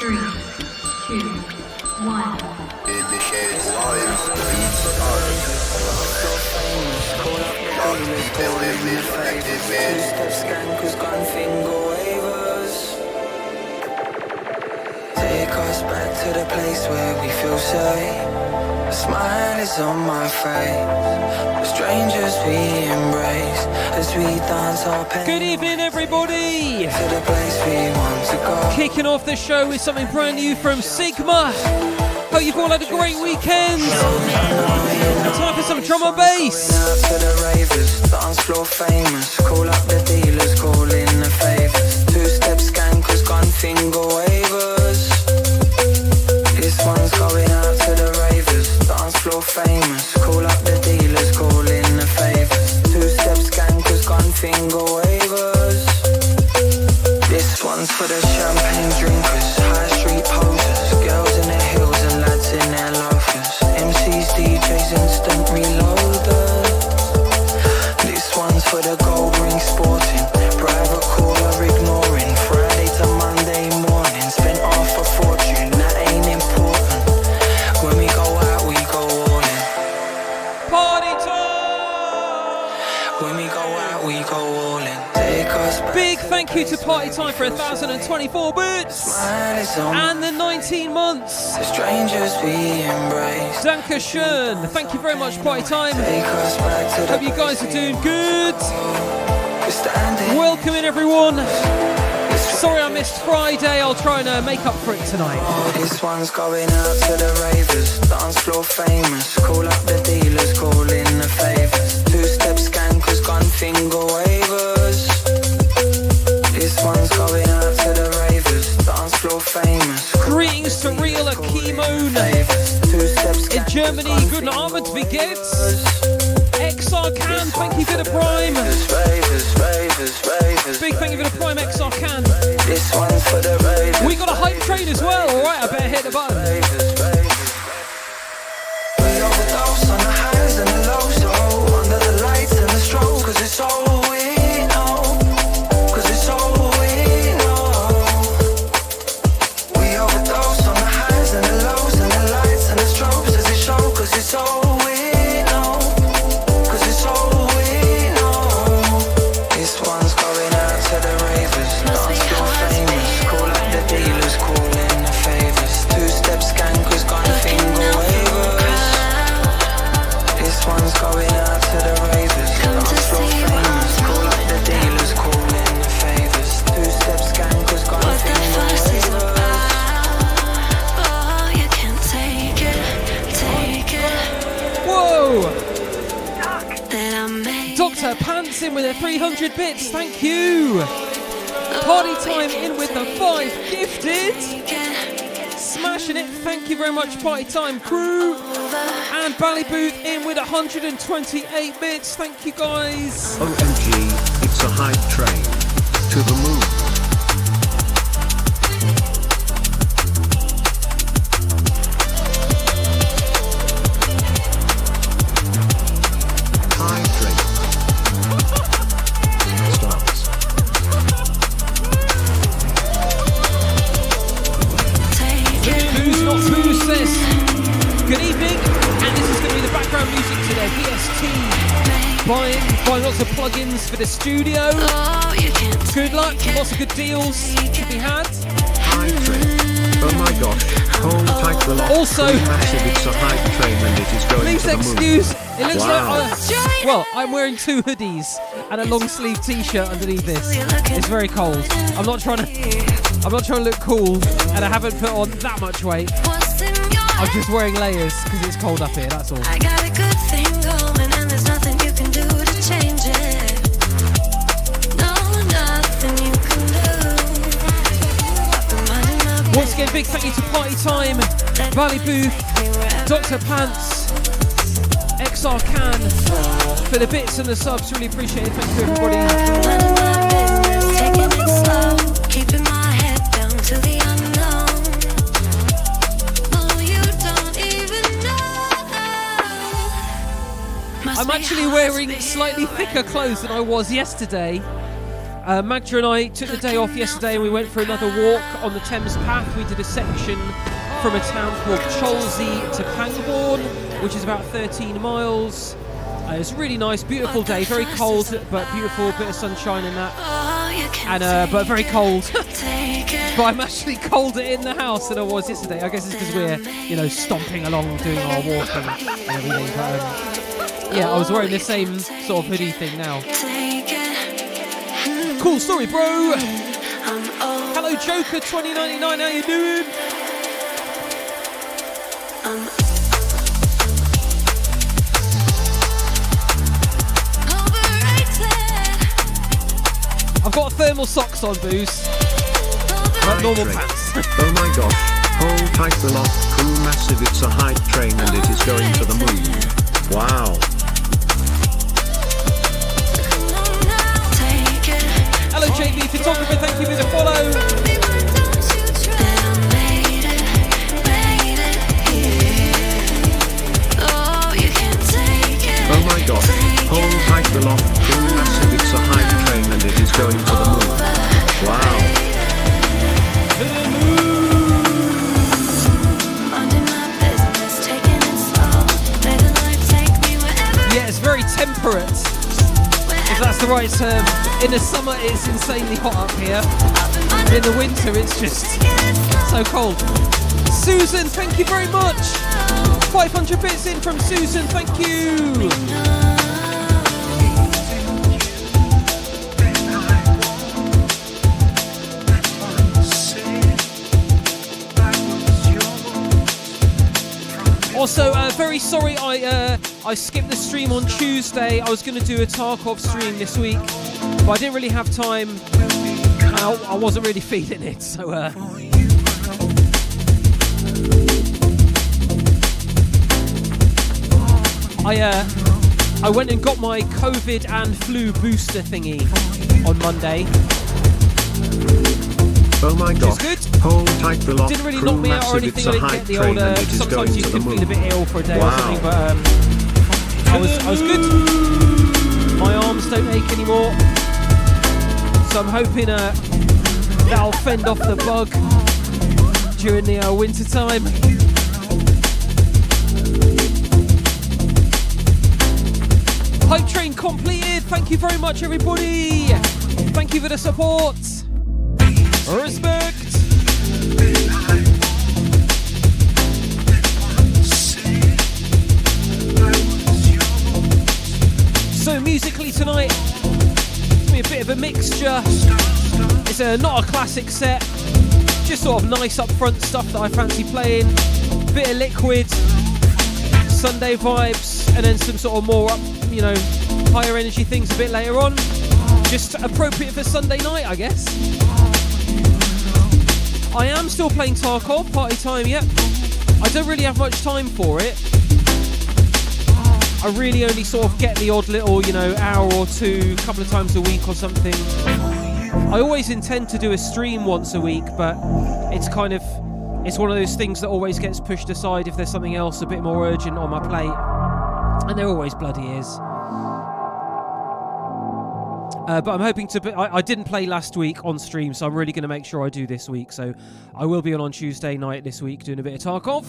3, 2, 1. Take us back to the place where we feel safe. A smile is on my face. We're strangers we embrace as we dance our pain. Good evening, everybody. To the place we want to go. Kicking off the show with something brand new from Sigma. Hope you've all had a great weekend. Time for some drum and bass. Going out to the ravers, dance floor famous. Call up the dealers, call in the favors. Two-step skankers, gun finger wavers. This one's going out to the ravers, dance floor famous. Call up the dealers, call in the favors. Two-step skankers, gun finger wavers. This one's for the champagne drinkers, high street posers, girls in their heels and lads in their loafers. MCs, DJs, instant reloaders. This one's for the gold ring sporting, private caller ignoring. Friday to Monday morning, spent half a fortune, that ain't important. When we go out, we go all in. Party time! When we go out, we go all in. Take us back. Big thank you to Party Time for 1,024 boots Smile is on and the 19 months. the strangers we embrace. Dankeschön. Thank you very much, Party Time. Take us back to the Hope you guys are doing good. We're standing. Welcome in, everyone. Sorry I missed Friday. I'll try and make up for it tonight. Oh, this one's going out to the ravers, dance floor famous. Call up the dealers, call in the favors. Two-step skankers, gun finger wavers. This one's going out to the ravers, dance floor famous. Greetings to Real Akimon Two-step in Germany. Guten Abend, wie geht's? XR Can, thank you for the Prime. Big thank you for the Prime, XR Can. This one's for the ravers. We got a hype train as well. Alright, I better hit the button. We overdose on the highs and the lows, oh, under the lights and the strobes, 'cause it's all we know, 'cause it's all we know. We overdose on the highs and the lows and the lights and the strobes as it show, 'cause it's all we know, 'cause it's all we know. This one's going out to the ravers, dance floor famous. Call up the dealers, call in the favors. Two-step skankers, gun finger wavers. This one's going out to the ravers, dance floor famous. Call up the dealers, call in the favors. Two-step skankers, gun finger wavers. Oh, you can't take it Whoa! that I made. Dr. Pants in with the 300 bits. Thank you. Party Time in with the 5 gifted. Smashing it. Thank you very much, Party Time crew. And Ballybooth in with 128 bits. Thank you, guys. OMG, it's a hype train. To the moon. Hype train. Starts. Who's not who says good evening, and this is going to be the background music to their VST. Buying lots of plugins for the studio. Oh, you can't Good luck, lots of good deals to be had. Hype train. Oh my gosh. Hold tight the lock. Also- Massive, it's a hype train and it is going Please to the moon. excuse, it looks Wow. like well, I'm wearing 2 hoodies and a long sleeve t-shirt underneath this. It's very cold. I'm not trying to look cool, and I haven't put on that much weight. What's in your I'm just wearing layers because it's cold up here, that's all. I got a good thing going and there's nothing you can do to change it. No, nothing you can do. I've been minding my Once again, big thank you to Party Time, Valley Booth, Dr. Pants, XR Can for the bits and the subs. Really appreciate it. Thank you, everybody. Minding my business, taking it slow, keeping my head down to the unknown. Oh, you don't even know. Must I'm be actually hard wearing to be slightly you thicker clothes than I was yesterday Magda and I took the day off yesterday and we went for another walk on the Thames Path. We did a section from a town called Cholsey to Pangbourne, which is about 13 miles. It was a really nice, beautiful day. Very cold, but beautiful. Bit of sunshine in that. And but very cold. But I'm actually colder in the house than I was yesterday. I guess it's because we're, stomping along doing our walking and everything. But yeah, I was wearing the same sort of hoodie thing now. Cool story, bro. Hello, Joker 2099. How you doing? I've got thermal socks on, Booze. But normal pants. Oh my gosh. Hold tight the lock. Crew massive. It's a hype train and it is going to the moon. Wow. Hello, JB Photographer. Thank you for the follow. Oh my gosh, hold tight the lock, crew massive, it's a hype train and it is going to the moon. Wow. Yeah, it's very temperate, if that's the right term. In the summer it's insanely hot up here, and in the winter it's just so cold. Susan, thank you very much. 500 bits in from Susan, thank you. Also, very sorry I skipped the stream on Tuesday. I was going to do a Tarkov stream this week, but I didn't really have time. I wasn't really feeling it, so I went and got my COVID and flu booster thingy on Monday. Oh my gosh. Good. Hold tight the lock. Didn't really crew knock me out or massive, anything. it's a I didn't hype get the train old. and it is Sometimes going you to the can moon. feel a bit ill for a day Wow. or something, but I was good. My arms don't ache anymore, so I'm hoping that'll fend off the bug during the winter time. Hype train completed. Thank you very much, everybody. Thank you for the support. Respect. So musically tonight, it's gonna be a bit of a mixture. It's not a classic set, just sort of nice upfront stuff that I fancy playing. Bit of Liquid, Sunday vibes, and then some sort of more up, higher energy things a bit later on. Just appropriate for Sunday night, I guess. I am still playing Tarkov, party time, yep. I don't really have much time for it. I really only sort of get the odd little, hour or two, a couple of times a week or something. I always intend to do a stream once a week, but it's one of those things that always gets pushed aside if there's something else a bit more urgent on my plate. And there always bloody is. But I'm hoping to... I didn't play last week on stream, so I'm really going to make sure I do this week. So I will be on Tuesday night this week doing a bit of Tarkov.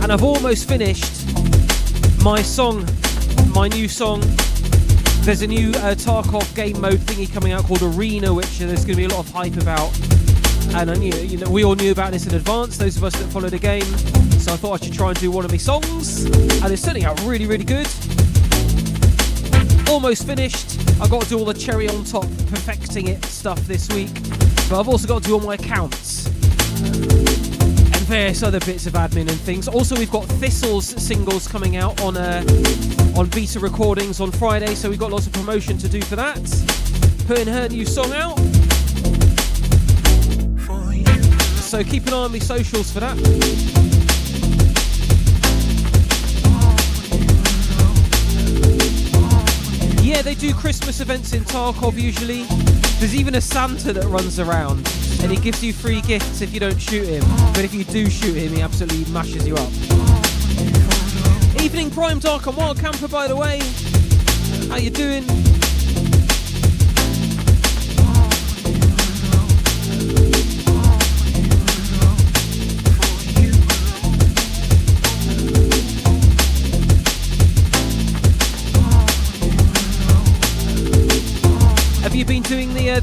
And I've almost finished my new song. There's a new Tarkov game mode thingy coming out called Arena, which there's going to be a lot of hype about. And I knew, we all knew about this in advance, those of us that follow the game. So I thought I should try and do one of my songs. And it's turning out really, really good. Almost finished. I've got to do all the cherry on top, perfecting it stuff this week. But I've also got to do all my accounts. And various other bits of admin and things. Also, we've got Thistle's singles coming out on Beta Recordings on Friday. So we've got lots of promotion to do for that. Putting her new song out. So keep an eye on my socials for that. Yeah, they do Christmas events in Tarkov usually. There's even a Santa that runs around and he gives you free gifts if you don't shoot him. But if you do shoot him, he absolutely mashes you up. Evening Prime Dark and Wild Camper, by the way. How you doing?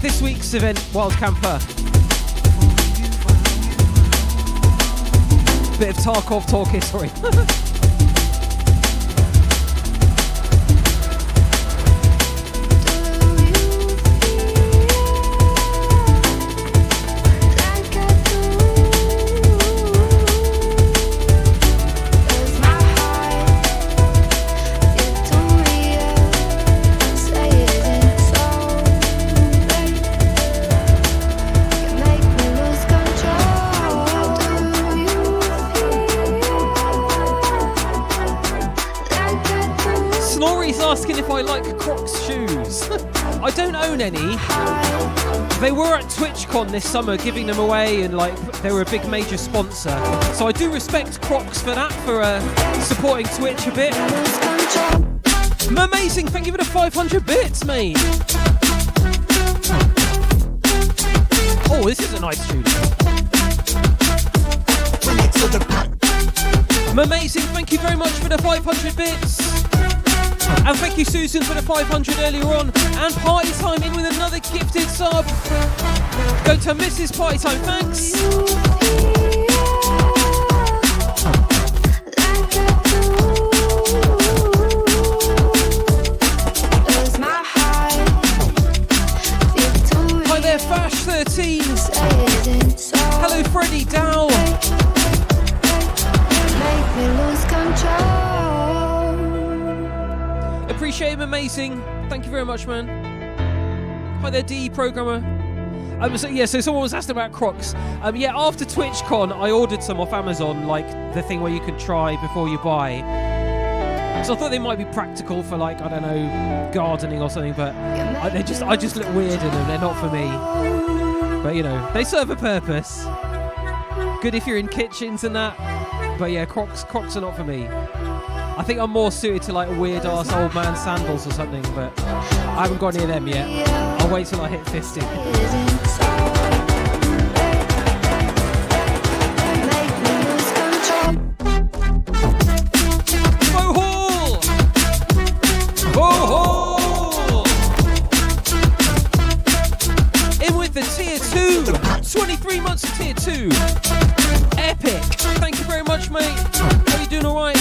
this week's event, Wild Camper. Bit of Tarkov talk here, sorry. Asking if I like Crocs shoes. I don't own any. They were at TwitchCon this summer giving them away, and like they were a big major sponsor. So I do respect Crocs for that, for supporting Twitch a bit. Amazing, thank you for the 500 bits, mate. Oh, this is a nice tune. Amazing, thank you very much for the 500 bits. And thank you, Susan, for the 500 earlier on. And Party Time in with another gifted sub. Go to Mrs. Party Time, thanks. Hi there, Fash13. Hello, Freddie Dow. Make me lose control. Appreciate him, amazing. Thank you very much, man. Hi there, DE programmer. So someone was asking about Crocs. After TwitchCon, I ordered some off Amazon, like the thing where you can try before you buy. So I thought they might be practical for, like, I don't know, gardening or something, but I just look weird in them. They're not for me. But you know, they serve a purpose. Good if you're in kitchens and that. But yeah, Crocs are not for me. I think I'm more suited to like weird ass old man sandals or something, but I haven't got any of them yet. I'll wait till I hit 50. In with the tier 2. 23 months of tier 2. Epic. Thank you very much, mate. Are you doing alright?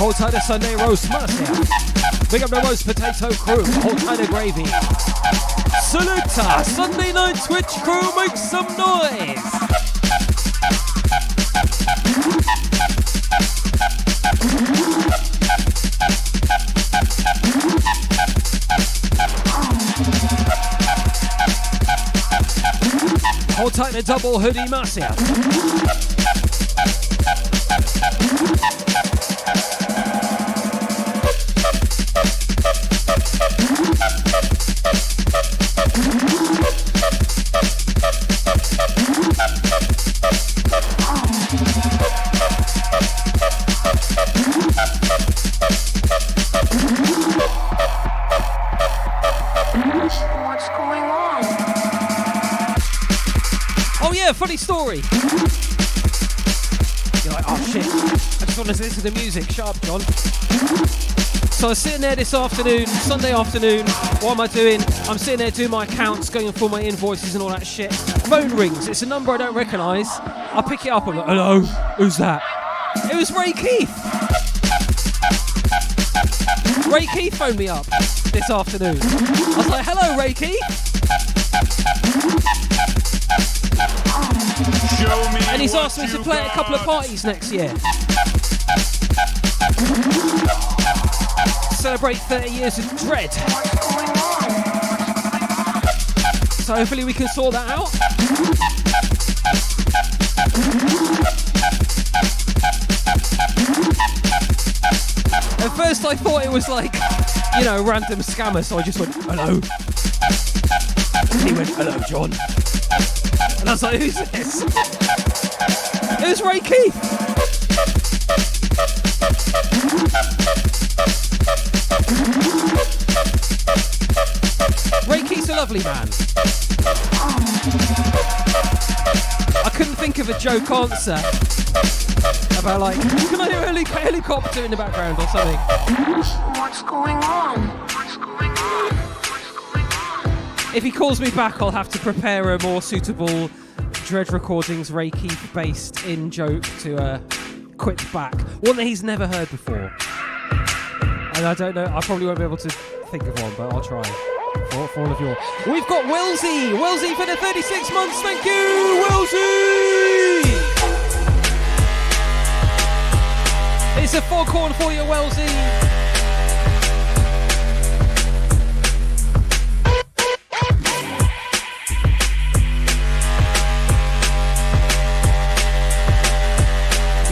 Hold tight a Sunday roast mercy. Big up the roast potato crew. Hold tight a gravy. Saluta! Sunday night Twitch crew, make some noise! Hold tight the double hoodie Marcia. What's going on? Oh yeah, funny story. You're like, oh shit, I just want to listen to the music. Shut up, John. So I was sitting there this afternoon, Sunday afternoon. What am I doing? I'm sitting there doing my accounts, going through my invoices and all that shit. Phone rings. It's a number I don't recognise. I pick it up. I'm like, hello, who's that? It was Ray Keith. Ray Keith phoned me up this afternoon. I was like, hello, Ray Keith. And he's asked me to play at a couple of parties next year. Celebrate 30 years of Dread. So hopefully we can sort that out. first I thought it was like, you know, a random scammer, so I just went, hello. And he went, hello, John. And I was like, who's this? It was Ray Keith. Ray Keith's a lovely man. I couldn't think of a joke answer about like, can I hear a helicopter in the background or something? What's going on? What's going on? What's going on? If he calls me back, I'll have to prepare a more suitable Dread Recordings Ray Keith based in joke to quit back. One that he's never heard before. And I don't know, I probably won't be able to think of one, but I'll try. For all of you. We've got Wellesley! Wellesley for the 36 months, thank you! Wellesley! It's a foghorn for you, Wellesley!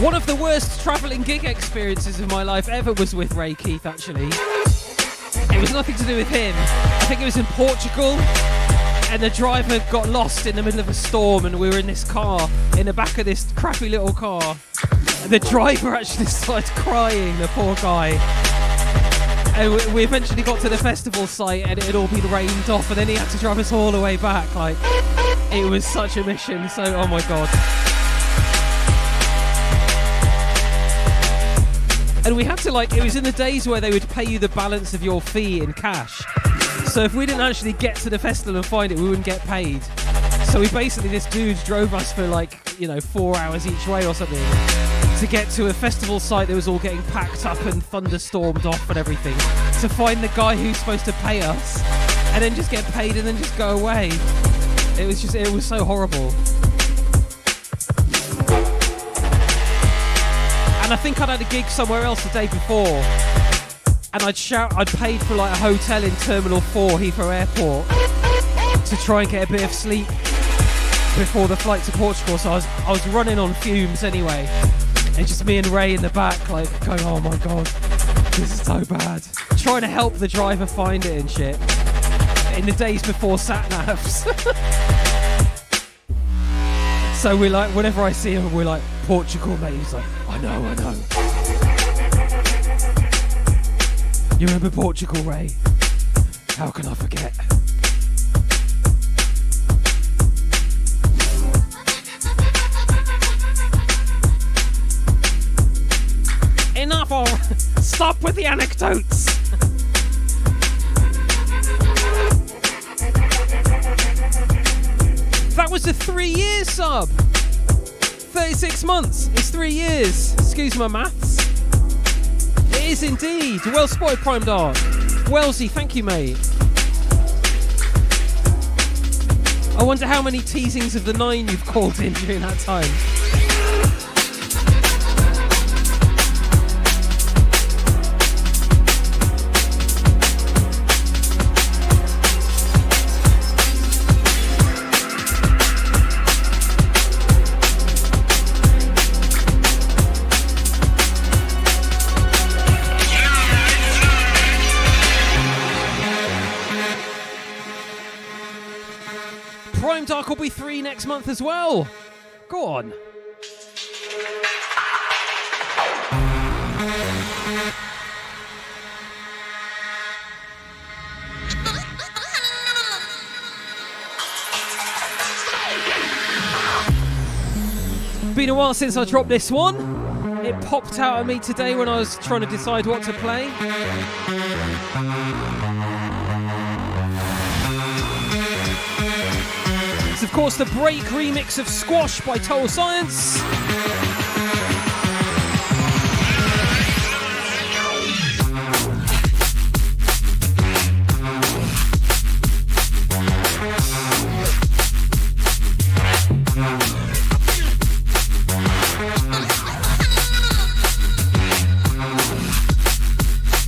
One of the worst travelling gig experiences of my life ever was with Ray Keith, actually. It was nothing to do with him. I think it was in Portugal, and the driver got lost in the middle of a storm, and we were in this car, in the back of this crappy little car. And the driver actually started crying, the poor guy. And we eventually got to the festival site, and it had all been rained off, and then he had to drive us all the way back. Like, it was such a mission, so, oh my God. And we had to, like, it was in the days where they would pay you the balance of your fee in cash. So if we didn't actually get to the festival and find it, we wouldn't get paid. So we basically, this dude drove us for like, you know, 4 hours each way or something to get to a festival site that was all getting packed up and thunderstormed off and everything, to find the guy who's supposed to pay us and then just get paid and then just go away. It was so horrible. And I think I'd had a gig somewhere else the day before, and I'd paid for like a hotel in Terminal 4 Heathrow Airport to try and get a bit of sleep before the flight to Portugal. So I was running on fumes anyway, and just me and Ray in the back, like going, "Oh my God, this is so bad." Trying to help the driver find it and shit. In the days before sat-navs. So we're like, whenever I see him, we're like, "Portugal, mate." He's like, I know. You remember Portugal, Ray? How can I forget? Enough or stop with the anecdotes. That was a 3-year sub. 36 months. It's 3 years. Excuse my maths. It is indeed. Well spotted, Prime Dark. Wellesley, thank you, mate. I wonder how many teasings of the 9 you've called in during that time. Dark will be 3 next month as well. Go on. Been a while since I dropped this one. It popped out at me today when I was trying to decide what to play. Of course, the Break remix of Squash by Total Science.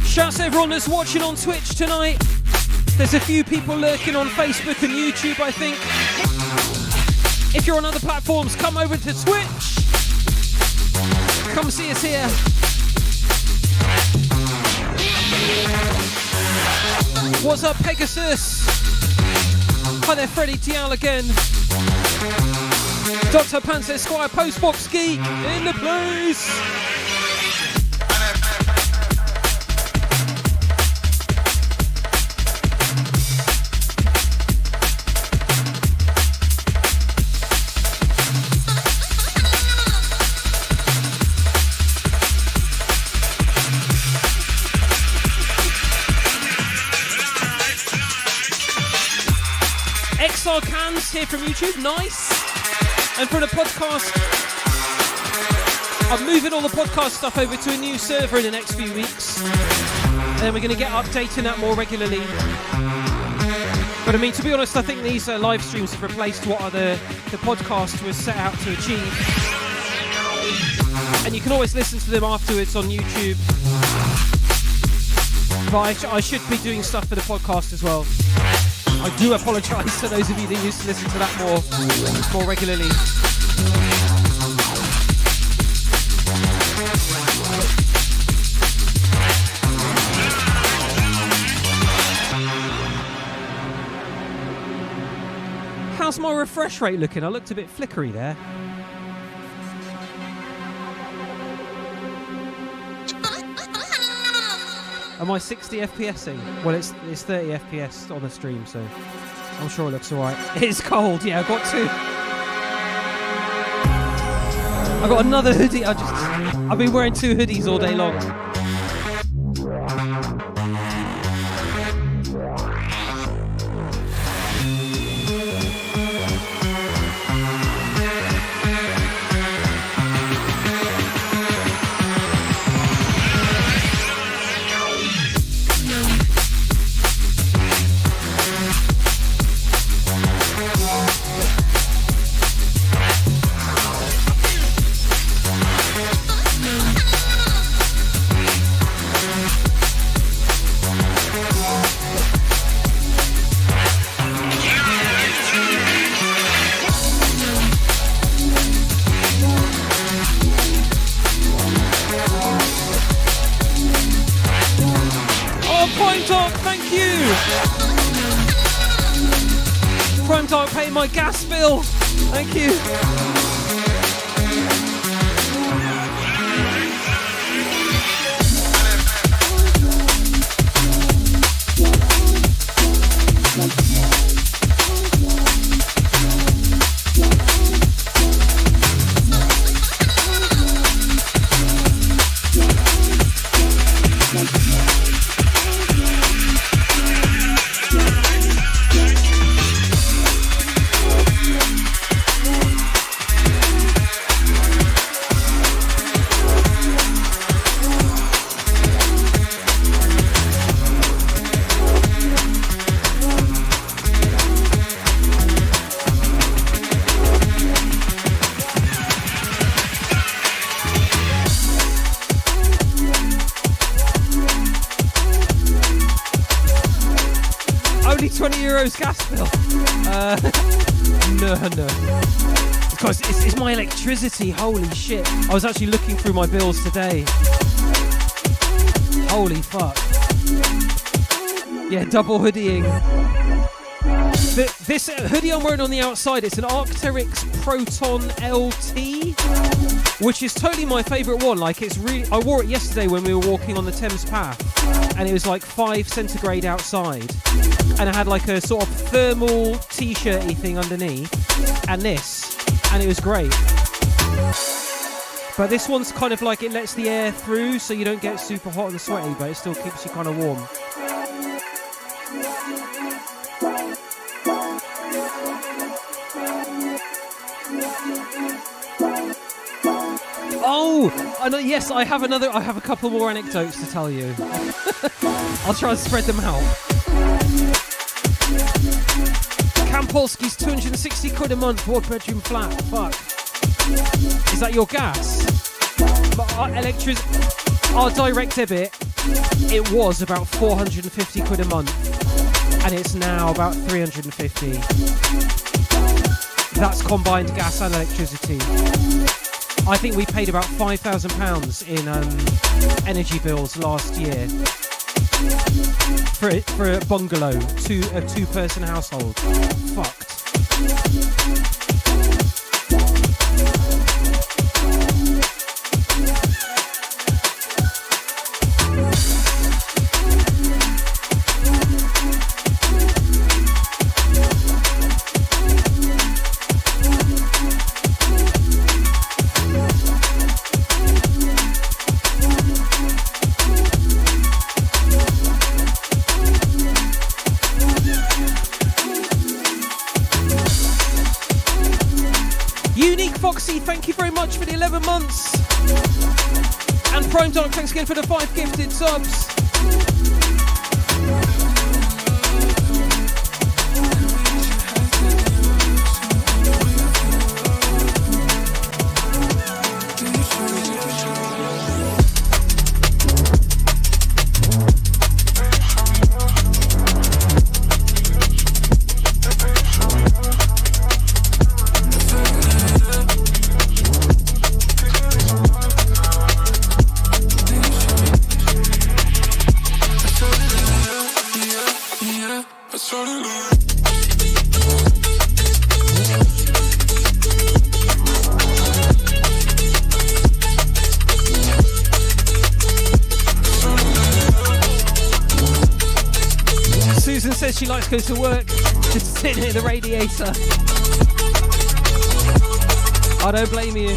Shouts to everyone that's watching on Twitch tonight. There's a few people lurking on Facebook and YouTube, I think. If you're on other platforms, come over to Twitch. Come see us here. What's up, Pegasus? Hi there, Freddie Dial again. Dr. Panzer Squire Postbox Geek in the place. XR Cans here from YouTube, nice. And for the podcast, I'm moving all the podcast stuff over to a new server in the next few weeks. And then we're going to get updating that more regularly. But I mean, to be honest, I think these live streams have replaced what the podcast was set out to achieve. And you can always listen to them afterwards on YouTube. But I should be doing stuff for the podcast as well. I do apologise to those of you that used to listen to that more regularly. How's my refresh rate looking? I looked a bit flickery there. Am I 60 FPSing? Well, it's 30 FPS on the stream, so I'm sure it looks alright. It's cold, yeah, I've got two. I've got another hoodie. I've been wearing two hoodies all day long. My gas bill. Thank you. Gas bill. No. Because it's my electricity. Holy shit. I was actually looking through my bills today. Holy fuck. Yeah, double hoodieing. This hoodie I'm wearing on the outside, it's an Arc'teryx Proton LT, which is totally my favourite one. Like, it's really, I wore it yesterday when we were walking on the Thames Path, and it was like 5 centigrade outside, and it had like a sort of thermal t-shirty thing underneath, and it was great. But this one's kind of like, it lets the air through so you don't get super hot and sweaty, but it still keeps you kind of warm. Oh, I know, yes, I have a couple more anecdotes to tell you. I'll try and spread them out. Kampolski's 260 quid a month, 4-bedroom flat. Fuck. Is that your gas? Our direct debit, it was about 450 quid a month, and it's now about 350. That's combined gas and electricity. I think we paid about £5,000 in energy bills last year for a bungalow, a two-person household. Fucked. Thank you very much for the 11 months. And Prime Dark, thanks again for the 5 gifted subs. She likes to go to work, just sit near the radiator. I don't blame you.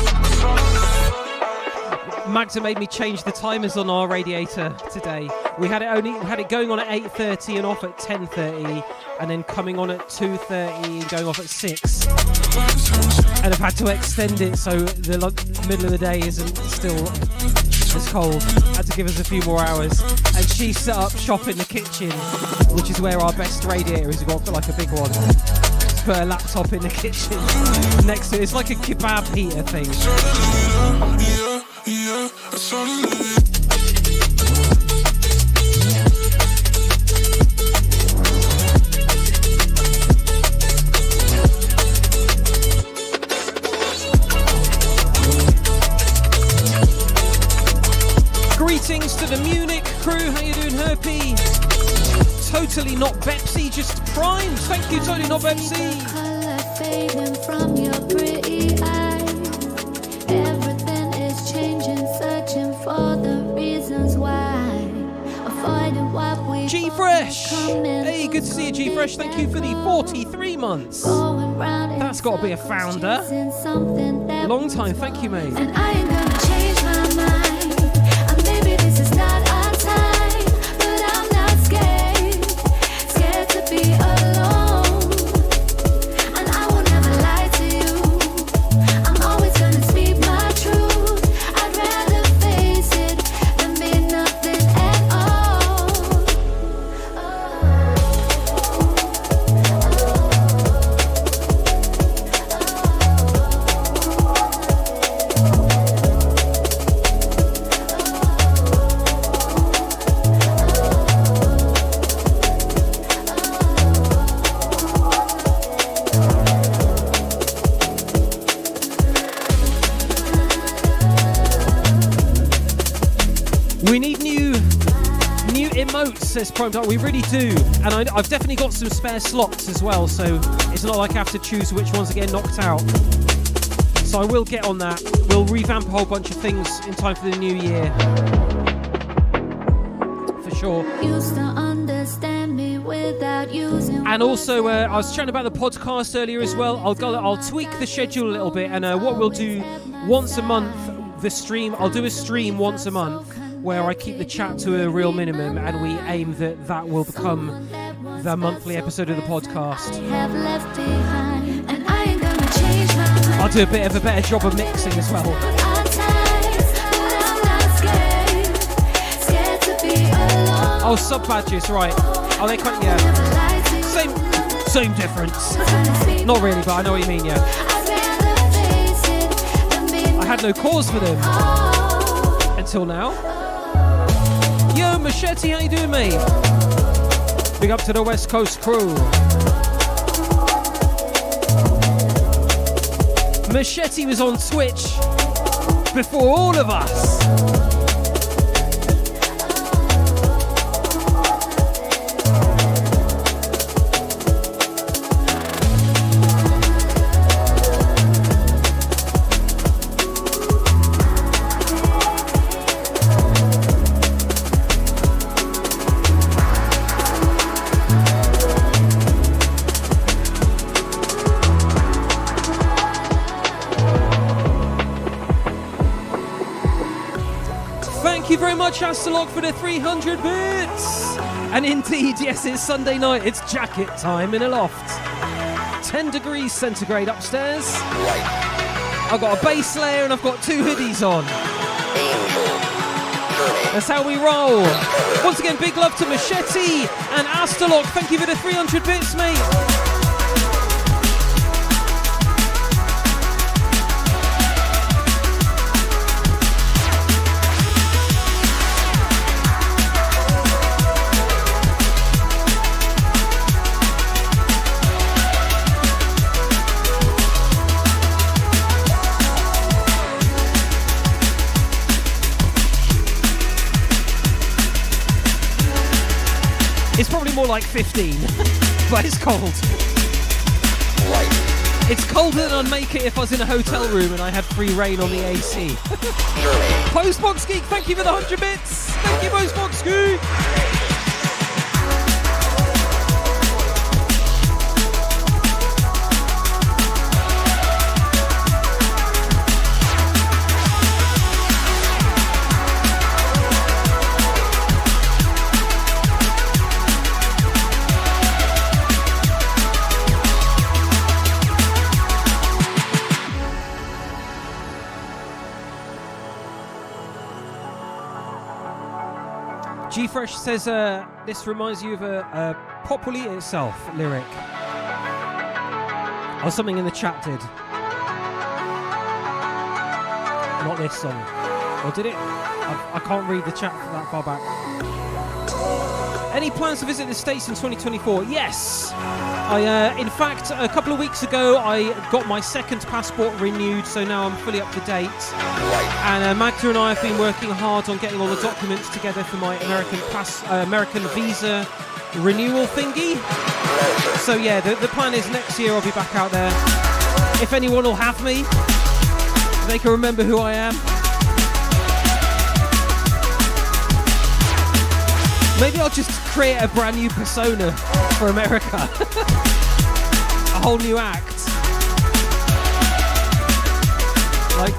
Magda made me change the timers on our radiator today. We had it going on at 8:30 and off at 10:30, and then coming on at 2:30 and going off at 6. And I've had to extend it so the middle of the day isn't still as cold. Had to give us a few more hours. And she set up shop in the kitchen, which is where our best radiator is. We've got like a big one. Put a laptop in the kitchen next to it. It's like a kebab heater thing. Greetings to the Munich crew. How you doing, Herpy? Totally not Pepsi, just Prime. Thank you, Totally not Pepsi. Everything is changing, searching for the reasons why. Avoiding what we G-Fresh. Hey, good to see you, G-Fresh. Thank you for the 43 months. That's got to be a founder. Long time. Thank you, mate. And I ain't gonna change my mind. And maybe this is not our time, but I'm not scared. Scared to be alone. And I will never lie to you. I'm always gonna speak my truth. I'd rather face it than be nothing at all. We need new emotes, says Prime Dark. We really do. And I've definitely got some spare slots as well, so it's not like I have to choose which ones are getting knocked out. So I will get on that. We'll revamp a whole bunch of things in time for the new year. For sure. Used to understand me without using. And also, I was chatting about the podcast earlier as well. I'll tweak the schedule a little bit, and what we'll do once a month, I'll do a stream once a month where I keep the chat to a real minimum, and we aim that will become the monthly episode of the podcast. I'll do a bit of a better job of mixing as well. Oh, sub badges, right. Oh, they can't, yeah. Same difference. Not really, but I know what you mean, yeah. I had no cause for them until now. Yo, Machete, how you doing, mate? Big up to the West Coast crew. Machete was on Twitch before all of us. much, Astrolog, for the 300 bits. And indeed, yes, it's Sunday night. It's jacket time in a loft. 10 degrees centigrade upstairs. I've got a base layer and I've got 2 hoodies on. That's how we roll. Once again, big love to Machete and Astrolog. Thank you for the 300 bits, mate. It's probably more like 15, but it's cold. It's colder than I'd make it if I was in a hotel room and I had free reign on the AC. Postbox Geek, thank you for the 100 bits. Thank you, Postbox Geek. G-Fresh says this reminds you of a Populi Itself lyric. Or something in the chat did. Not this song. Or did it? I can't read the chat that far back. Any plans to visit the States in 2024? Yes! In fact, a couple of weeks ago, I got my second passport renewed, so now I'm fully up to date. And Magda and I have been working hard on getting all the documents together for my American visa renewal thingy. So yeah, the plan is next year I'll be back out there. If anyone will have me, they can remember who I am. Maybe I'll just create a brand new persona for America. A whole new act. Like...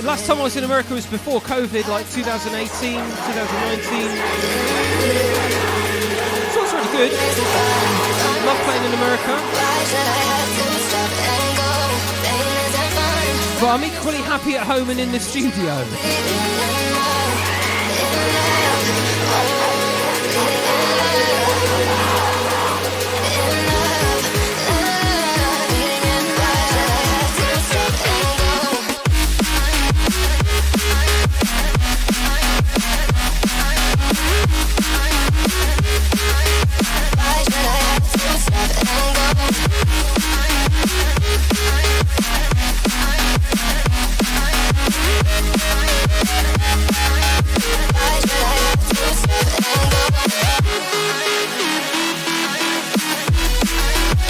Last time I was in America was before COVID, like 2018, 2019. So it's really good. Love playing in America. But I'm equally happy at home and in the studio.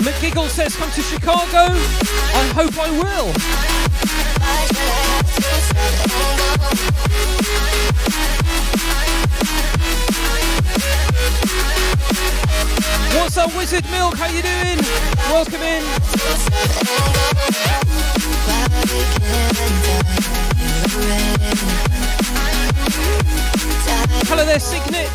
McGiggle says, come to Chicago. I hope I will. What's up, Wizard Milk? How you doing? Welcome in. Hello there, Signet.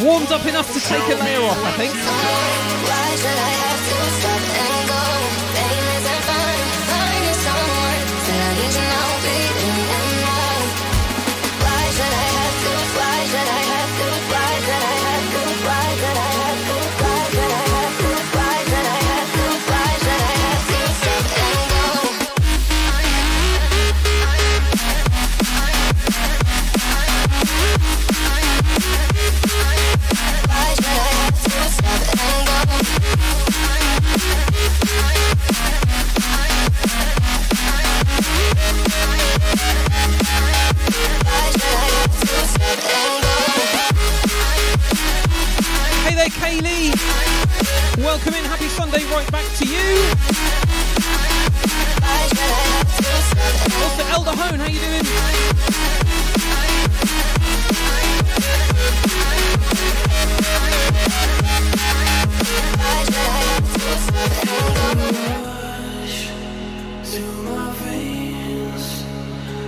Warmed up enough to take a layer off, I think. there, Kaylee. Welcome in. Happy Sunday right back to you. Also, Elder Hone, how you doing? Through my veins,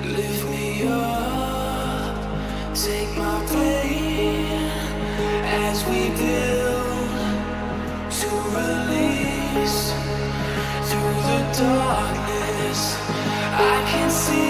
lift me up, take my pain as we build to release. Through the darkness, I can see.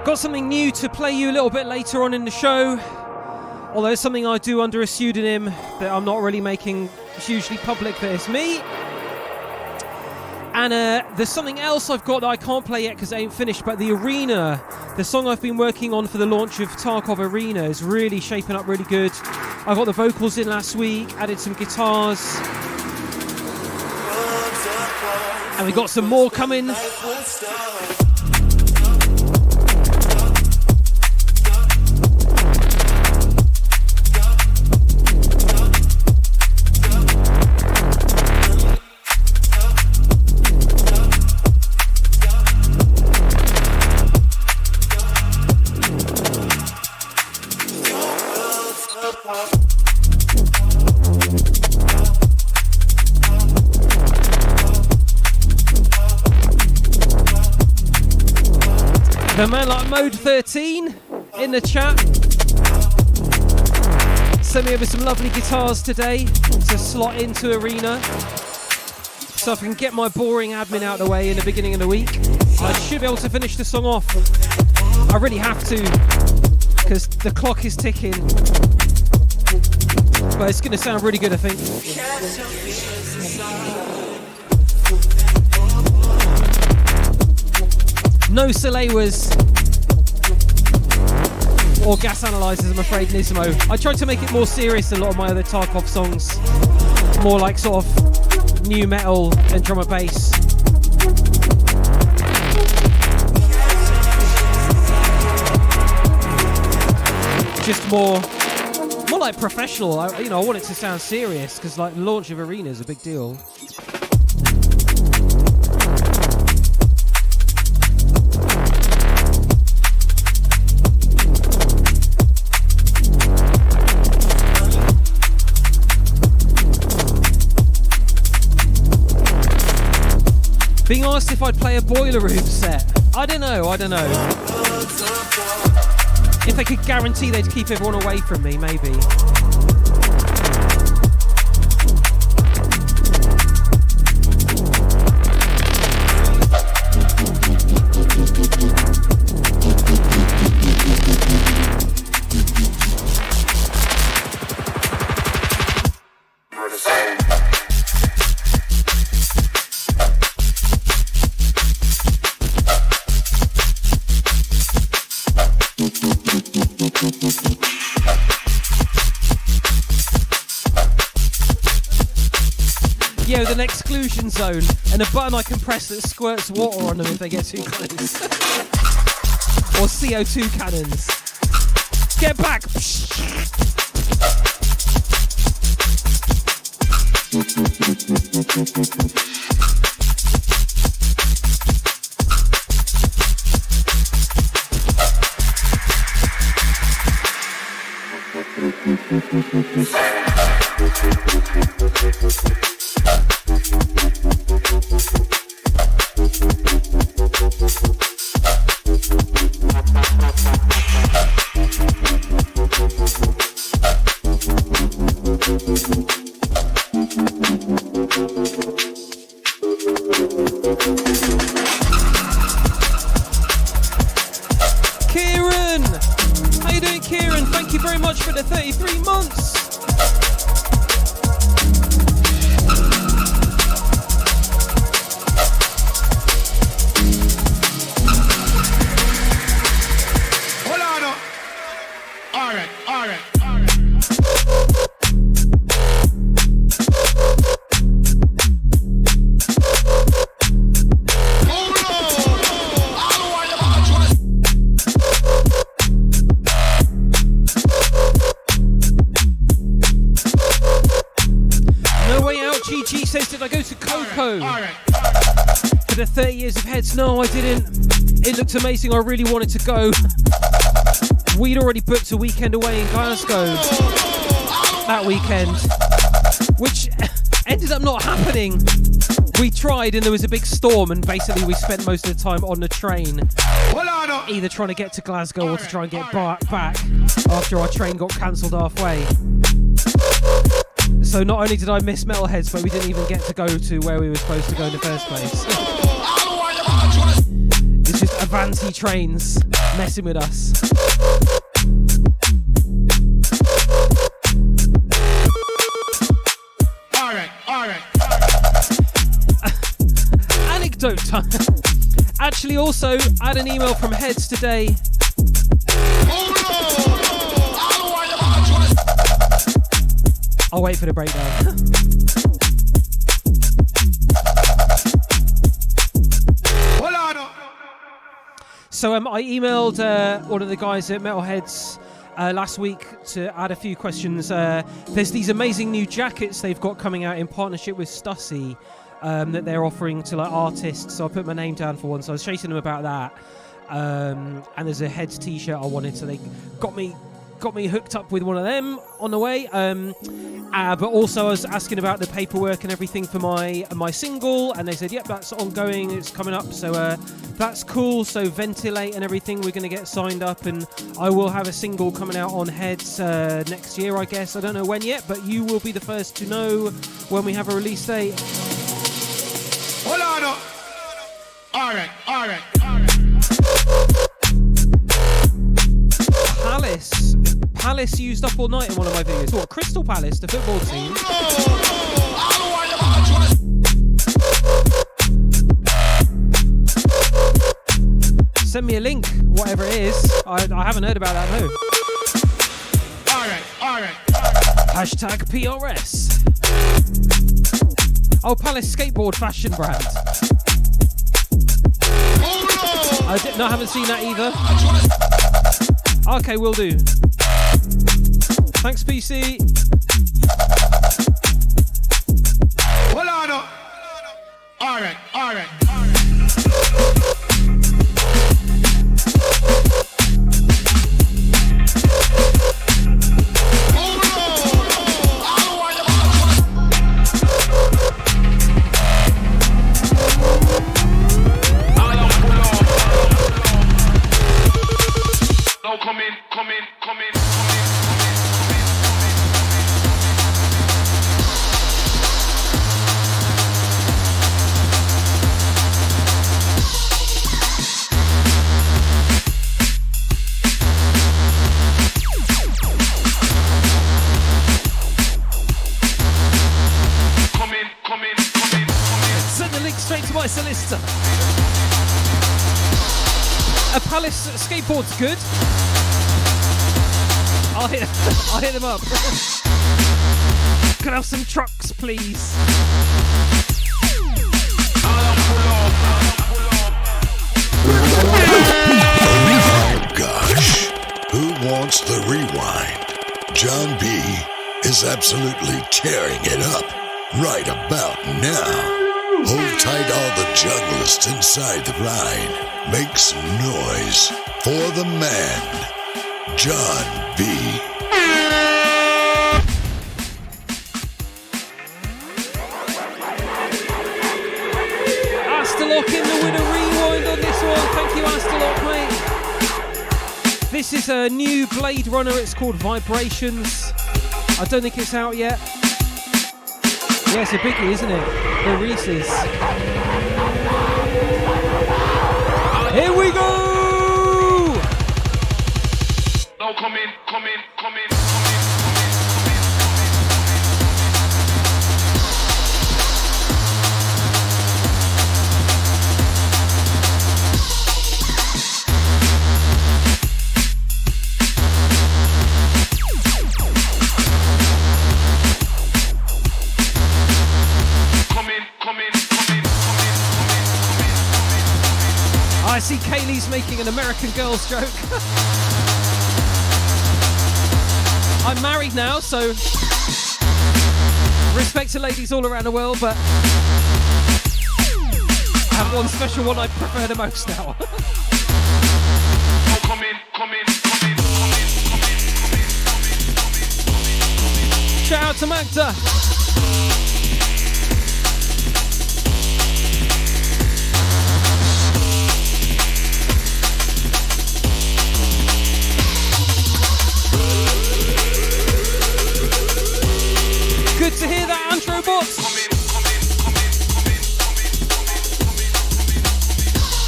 Got something new to play you a little bit later on in the show, although it's something I do under a pseudonym that I'm not really making hugely public, but it's me. And there's something else I've got that I can't play yet because it ain't finished, but the Arena, the song I've been working on for the launch of Tarkov Arena, is really shaping up really good. I got the vocals in last week, added some guitars, and we got some more coming. The man like Mode 13 in the chat sent me over some lovely guitars today to slot into Arena, so I can get my boring admin out of the way in the beginning of the week. I should be able to finish the song off. I really have to, because the clock is ticking. But it's going to sound really good, I think. No Salewas or gas analyzers, I'm afraid, Nismo. I tried to make it more serious than a lot of my other Tarkov songs. More like sort of new metal and drum and bass. Just more like professional. I want it to sound serious because like the launch of Arena is a big deal. Being asked if I'd play a Boiler Room set. I don't know. If they could guarantee they'd keep everyone away from me, maybe. Yeah, with an exclusion zone and a button I can press that squirts water on them if they get too close. Or CO2 cannons. Get back! Kieran! How you doing, Kieran? Thank you very much for the 33 months! Hold on. All right. No way out, GG says, did I go to Coco? For the 30 years of heads? No, I didn't. It looked amazing, I really wanted to go. We'd already booked a weekend away in Glasgow that weekend, which ended up not happening. We tried and there was a big storm, and basically we spent most of the time on the train, either trying to get to Glasgow or to try and get back after our train got cancelled halfway. So not only did I miss Metalheads, but we didn't even get to go to where we were supposed to go in the first place. It's just a.m.c. trains messing with us. All right. Anecdote time. Actually, also, I had an email from Heads today. I'll wait for the breakdown. So I emailed one of the guys at Metalheads last week to add a few questions. There's these amazing new jackets they've got coming out in partnership with Stussy that they're offering to like artists. So I put my name down for one. So I was chasing them about that. And there's a Heads t-shirt I wanted, so they got me hooked up with one of them on the way. But also I was asking about the paperwork and everything for my single, and they said, yep, that's ongoing, it's coming up, so that's cool. So Ventilate and everything, we're going to get signed up, and I will have a single coming out on Heads next year, I guess. I don't know when yet, but you will be the first to know when we have a release date. Hold on. All right. Palace used up all night in one of my videos. What, Crystal Palace, the football team? Send me a link, whatever it is. I haven't heard about that, no. All right. Hashtag PRS. Oh, Palace skateboard fashion brand. I haven't seen that either. Okay, will do. Thanks, PC. Hold on. All right. Come in. Send the link straight to my solicitor. A Palace skateboard's good. I'll hit them up. Can I have some trucks, please? Gosh, who wants the rewind? John B is absolutely tearing it up right about now. Hold tight, all the junglists inside the ride. Make some noise for the man, John B. Astalok in the winner rewind on this one. Thank you, Astalok, mate. This is a new Blade Runner. It's called Vibrations. I don't think it's out yet. Yeah, it's a biggie, isn't it? The Reese's. Here we go! Now come in, come in, come in. I see Kaylee's making an American Girls joke. I'm married now, so respect to ladies all around the world, but I have one special one I prefer the most now. Shout out to Magda. Good to hear that, Antro Bots.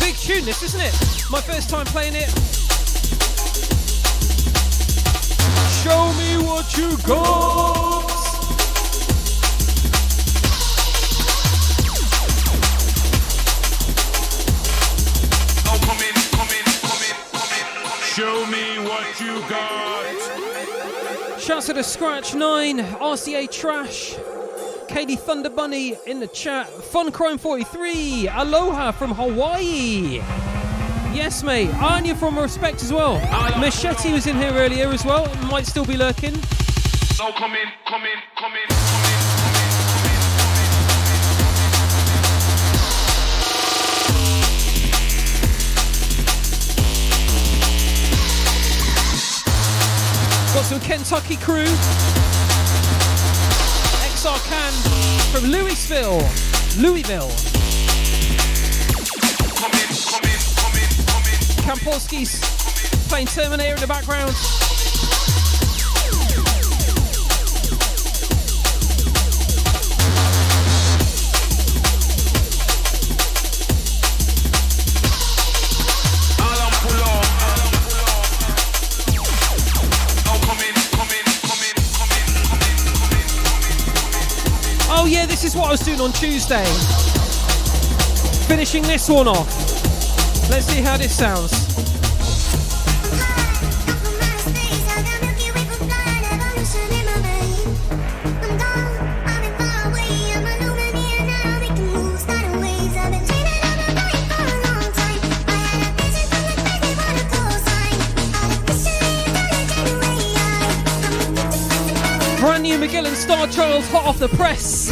Big tune this, isn't it? My first time playing it. Show me what you got. Oh, come in, come in, come in, come in. Show me what you got. Shouts to the Scratch 9, RCA Trash, Katie Thunder Bunny in the chat, Fun Crime 43, Aloha from Hawaii. Yes, mate. Anya from Respect as well. Machete was in here earlier as well. Might still be lurking. So come in, come in, come in. Got some Kentucky crew. XR Can from Louisville. Come in, come in, come in, come in. Kampolski's playing Terminator in the background. Oh yeah, this is what I was doing on Tuesday. Finishing this one off. Let's see how this sounds. Brand new McGillen Star Trials hot off the press.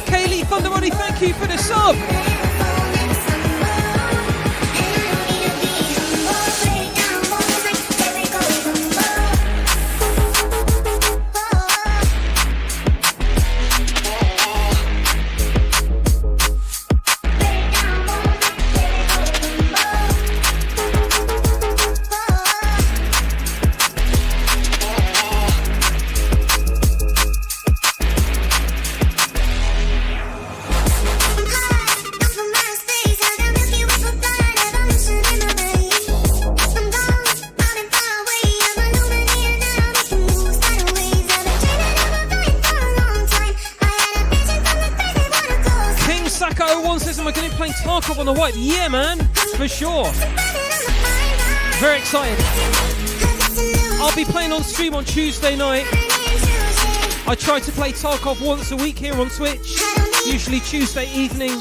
Kaylee Thundermoney, thank you for the sub. playing Tarkov on the Wipe. Yeah, man, for sure. Very excited. I'll be playing on stream on Tuesday night. I try to play Tarkov once a week here on Twitch, usually Tuesday evening.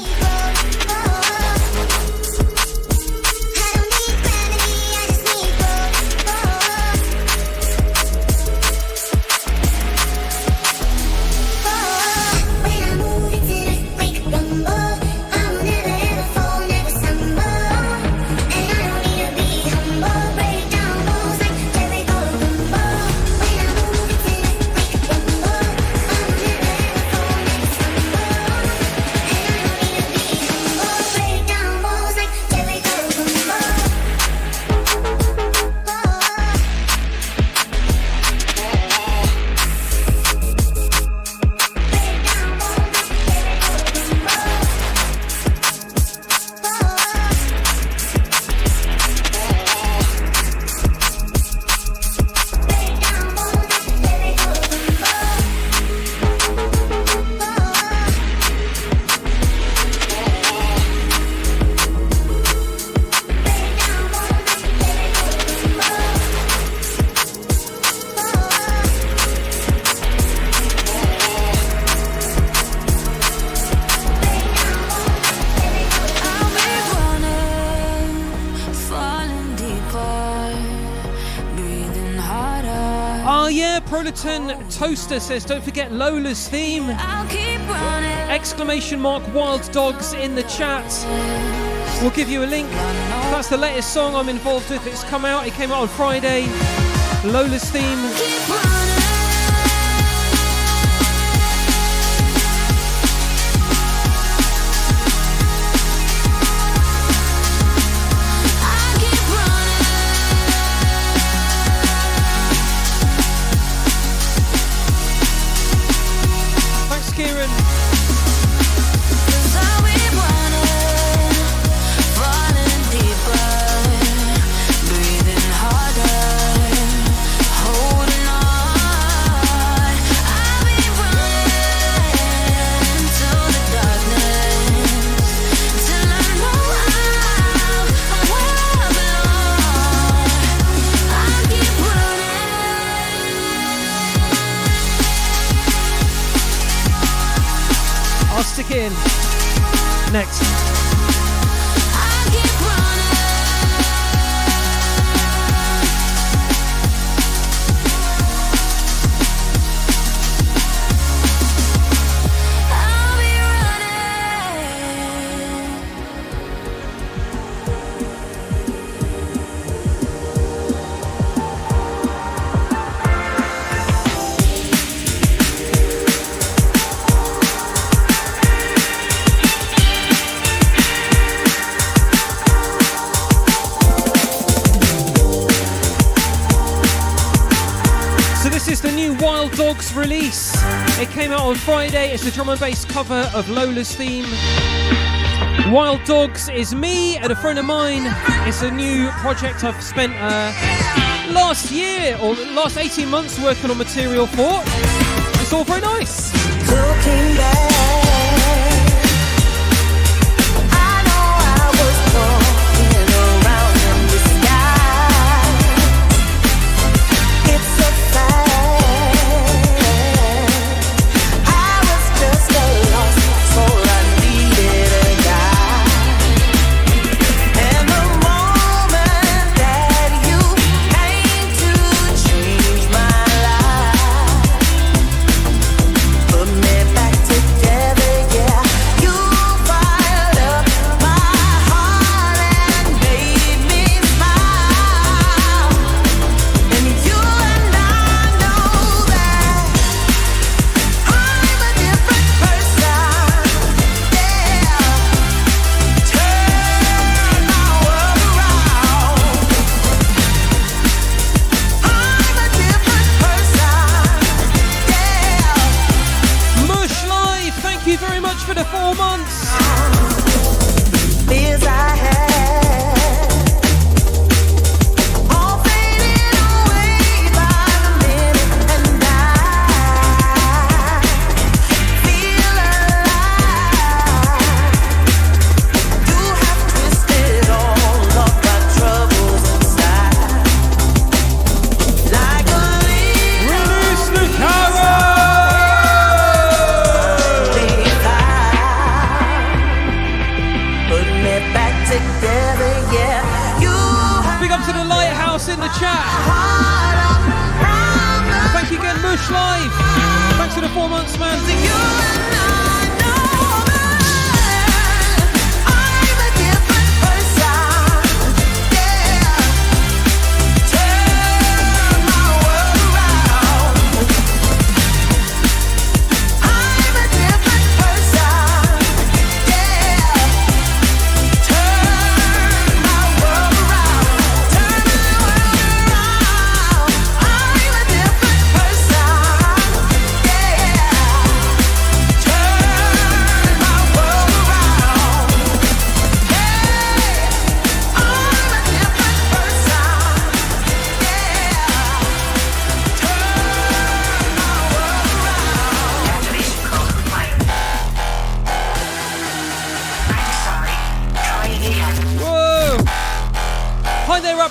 Proliton Toaster says, don't forget Lola's theme! Exclamation mark Wild Dogs in the chat. We'll give you a link. That's the latest song I'm involved with. It's come out. It came out on Friday. Lola's theme. Next. Dogs release. It came out on Friday. It's a drum and bass cover of Lola's theme. Wild Dogs is me and a friend of mine. It's a new project I've spent last year or last 18 months working on material for. It's all very nice. Looking back, I know I was walking around in the sky. It's a fact. Today Thank you again, Mush Live. Thanks for the 4 months, man.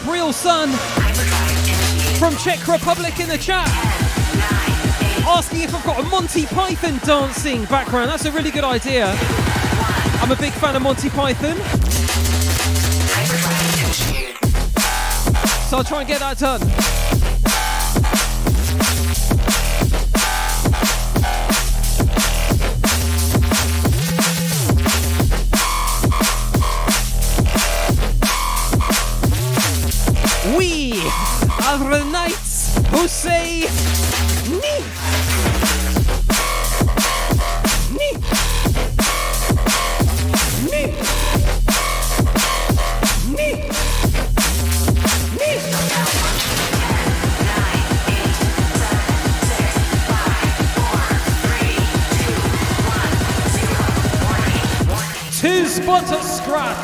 Real Son from Czech Republic in the chat, asking if I've got a Monty Python dancing background. That's a really good idea. I'm a big fan of Monty Python, so I'll try and get that done. We are the knights who say ni. Ni. Ni. Ni. Ni. 'Tis but a scratch.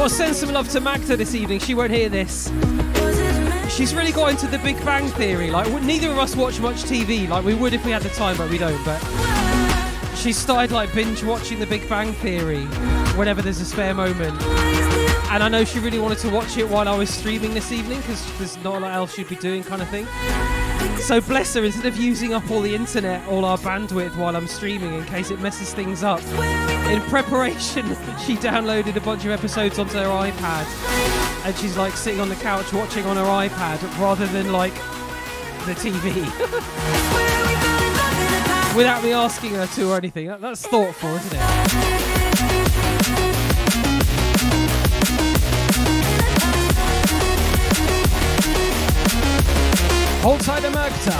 Send some love to Magda this evening. She won't hear this. She's really got into the Big Bang Theory. Like, neither of us watch much TV. Like, we would if we had the time, but we don't. But she started like binge watching the Big Bang Theory whenever there's a spare moment. And I know she really wanted to watch it while I was streaming this evening because there's not a lot else she'd be doing, kind of thing. So bless her, instead of using up all the internet, all our bandwidth while I'm streaming in case it messes things up, in preparation, she downloaded a bunch of episodes onto her iPad, and she's like sitting on the couch watching on her iPad rather than like the TV. Without me asking her to or anything. That's thoughtful, isn't it? Hold tight to Magda.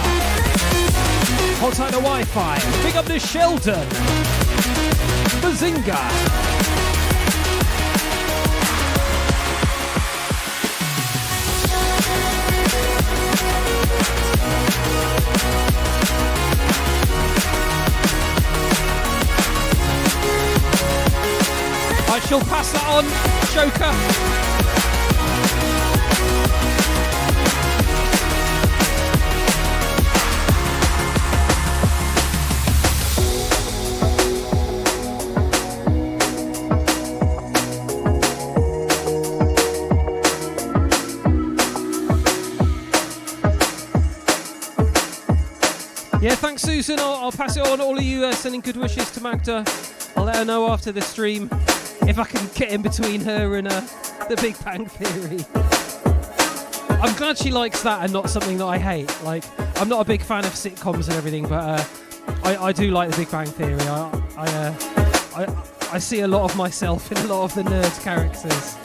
Hold tight to Wi-Fi. Big up to Sheldon. Bazinga. I shall pass that on Ashoka. Yeah, thanks, Susan. I'll pass it on. All of you sending good wishes to Magda. I'll let her know after the stream if I can get in between her and the Big Bang Theory. I'm glad she likes that and not something that I hate. Like, I'm not a big fan of sitcoms and everything, but I do like the Big Bang Theory. I see a lot of myself in a lot of the nerd characters.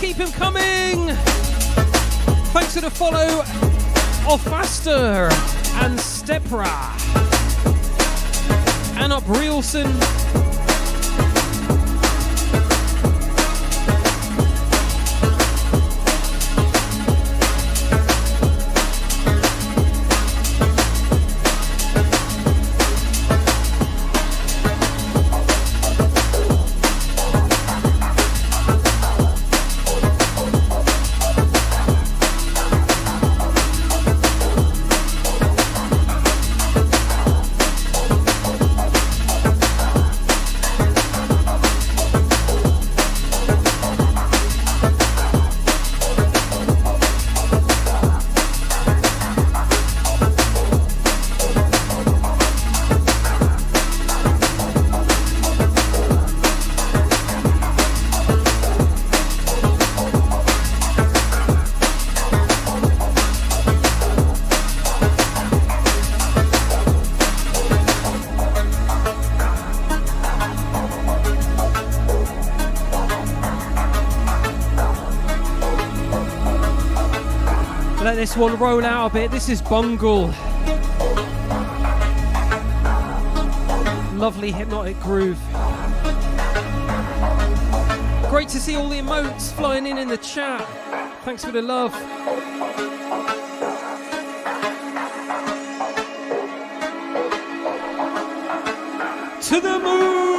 Keep him coming! Thanks for the follow of Faster and Stepra and up Reelson. Let this one roll out a bit. This is Bungle. Lovely hypnotic groove. Great to see all the emotes flying in the chat. Thanks for the love. To the moon!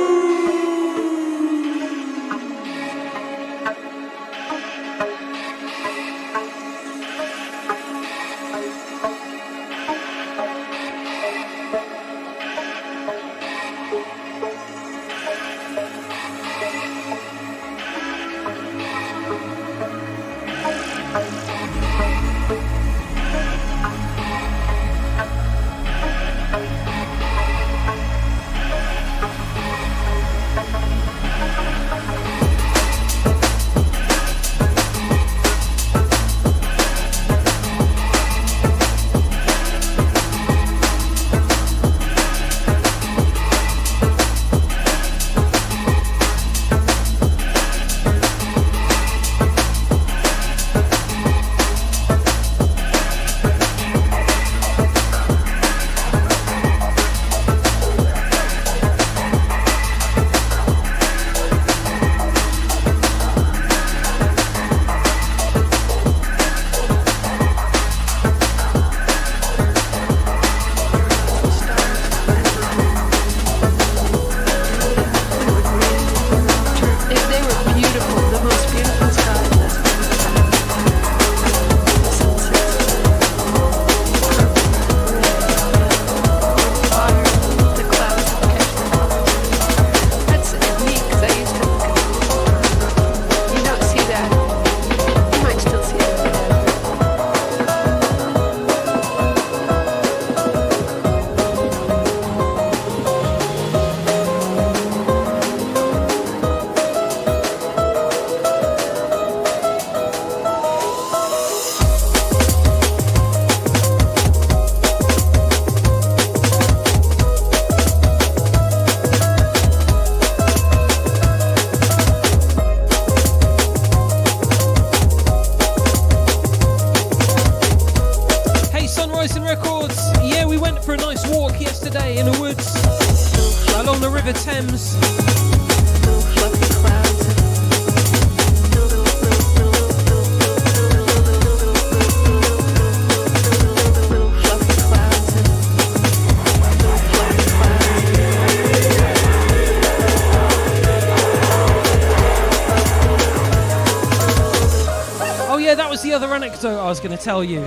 was the other anecdote I was going to tell you.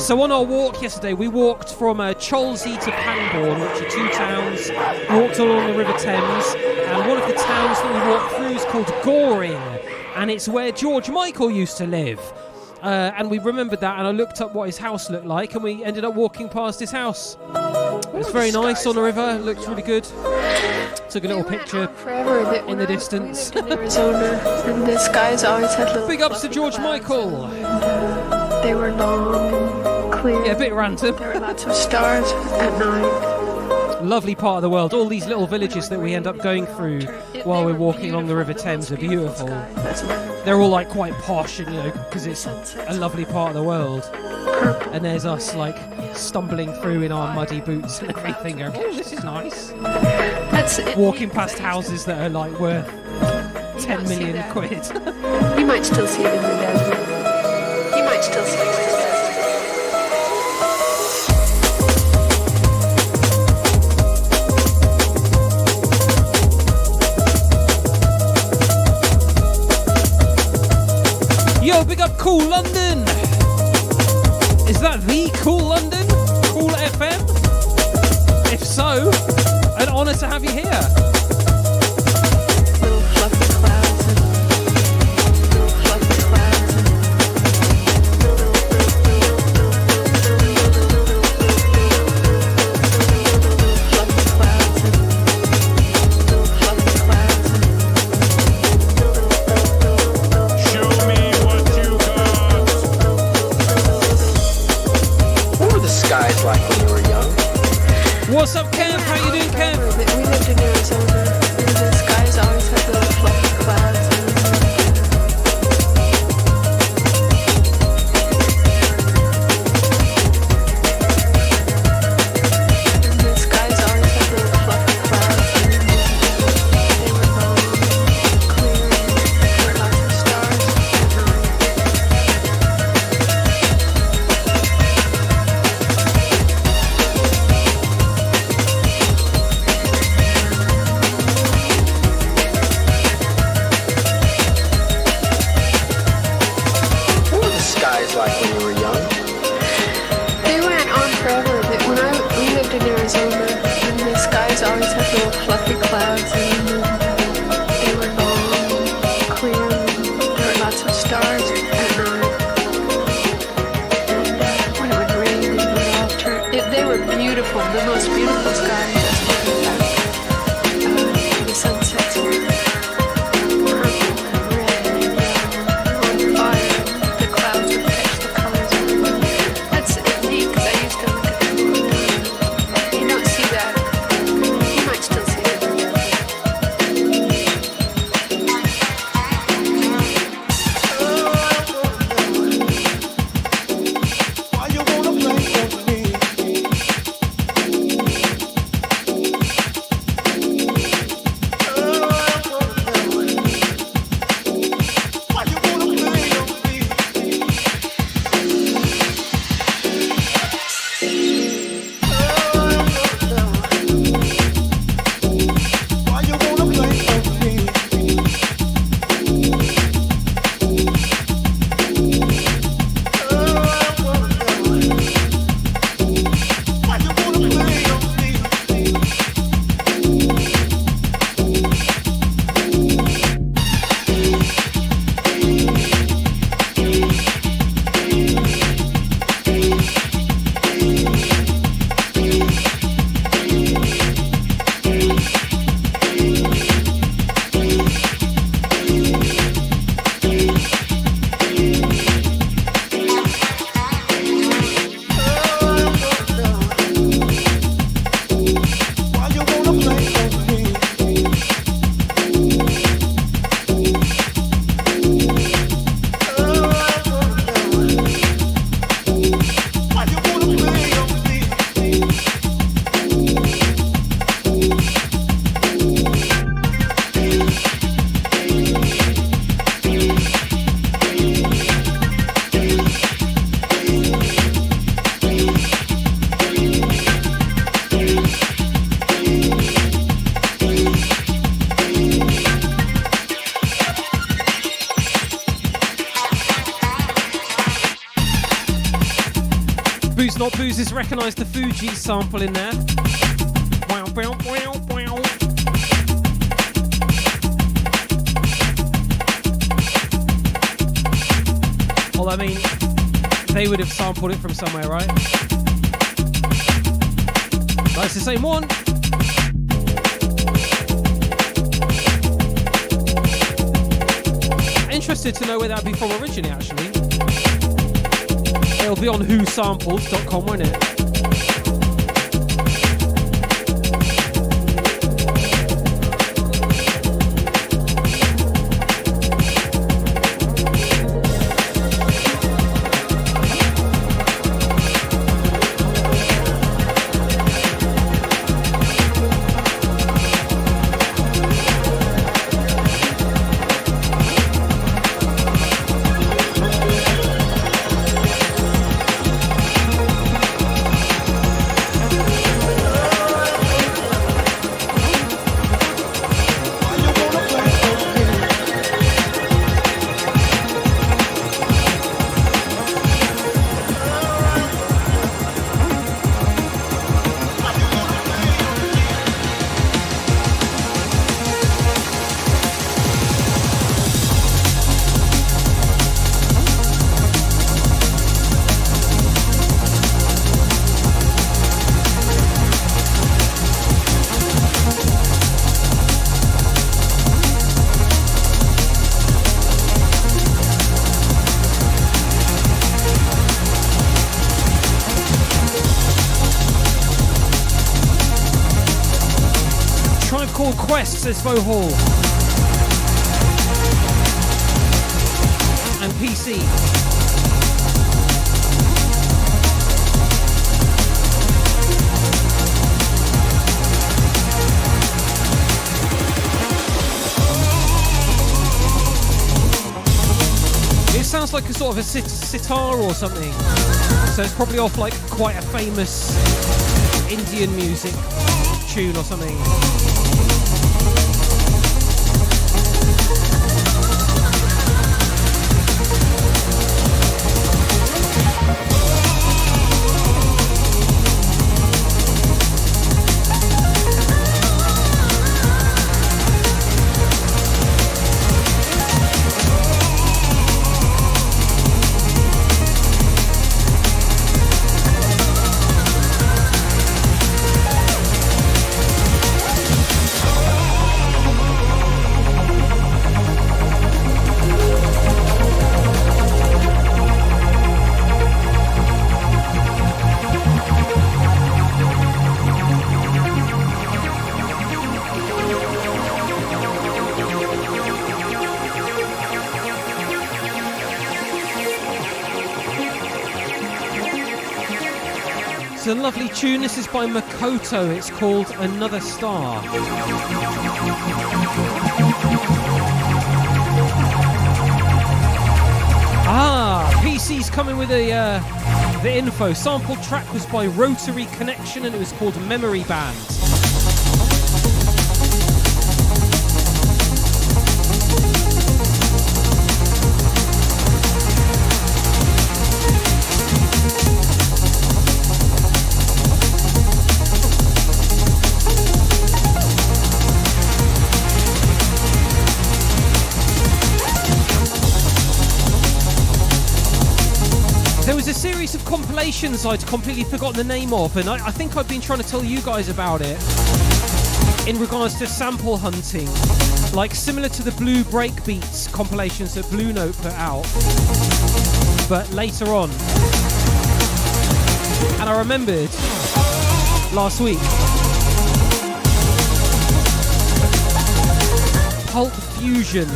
So on our walk yesterday, we walked from Cholsey to Pangbourne, which are 2 towns. We walked along the River Thames, and one of the towns that we walked through is called Goring, and it's where George Michael used to live. And we remembered that, and I looked up what his house looked like, and we ended up walking past his house. It was very nice on the river, looked really good. Took a little picture in the distance. Arizona, and the skies always had little. Big ups to George Michael. They were long and clear. Yeah, a bit random. There were lots of stars at night. Lovely part of the world. All these little villages that we end up going through while we're walking along the River Thames are beautiful. They're all like quite posh, and because it's a lovely part of the world. And there's us like stumbling through in our muddy boots and everything. Going, oh, this is nice. Walking past houses that are like worth 10 million quid. You might still see it in the desert. You might still see it in the desert. Yo, big up Cool London! Is that the Cool London? Cool FM? If so, an honour to have you here. Little fluffy clouds and little fluffy clouds and little fluffy clouds and little fluffy clouds and Show me what you got. What were the skies like when you were young? What's up, Kev? How you doing, Kev? We lived in Arizona, and the skies always had little fluffy clouds and the skies always had little fluffy clouds and they were long, clear, and there were lots of stars at night. What were the skies like when you were young? They went on forever. We lived in Arizona, and the skies always had little fluffy clouds, and they were long, clear, and there were lots of stars at night. And when it would rain, it would all turn. They were beautiful, the most beautiful skies. That's what we found. The sunsets were purple and red and yellow, on fire. The clouds would catch the colors of the moon. That's neat because I used to look at them all the time. You don't see that. You might still see it in the desert. Snot Boozers recognise the Fuji sample in there. Wow, wow, wow, wow. Well, I mean, they would have sampled it from somewhere, right? That's the same one. Interested to know where that'd be from originally, actually. It'll be on whosamples.com, won't it? Quest, says Faux Hall. And PC. It sounds like a sort of a sitar or something. So it's probably off like quite a famous Indian music tune or something. A lovely tune. This is by Makoto. It's called Another Star. PC's coming with the info. Sample track was by Rotary Connection and it was called Memory Band. A series of compilations I'd completely forgotten the name of, and I think I've been trying to tell you guys about it in regards to sample hunting, like similar to the Blue Breakbeats compilations that Blue Note put out, but later on. And I remembered last week Pulp Fusion.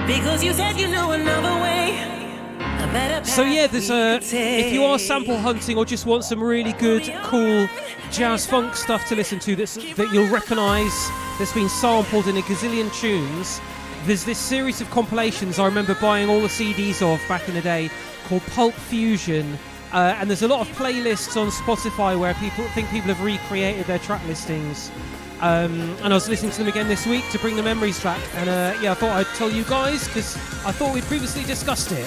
Because you said you know another way. A better So yeah, path there's we a. could take. If you are sample hunting or just want some really good, cool jazz funk stuff to listen to that you'll recognise, that's been sampled in a gazillion tunes. There's this series of compilations I remember buying all the CDs of back in the day called Pulp Fusion, and there's a lot of playlists on Spotify where people have recreated their track listings. And I was listening to them again this week to bring the memories back, and yeah, I thought I'd tell you guys because I thought we'd previously discussed it.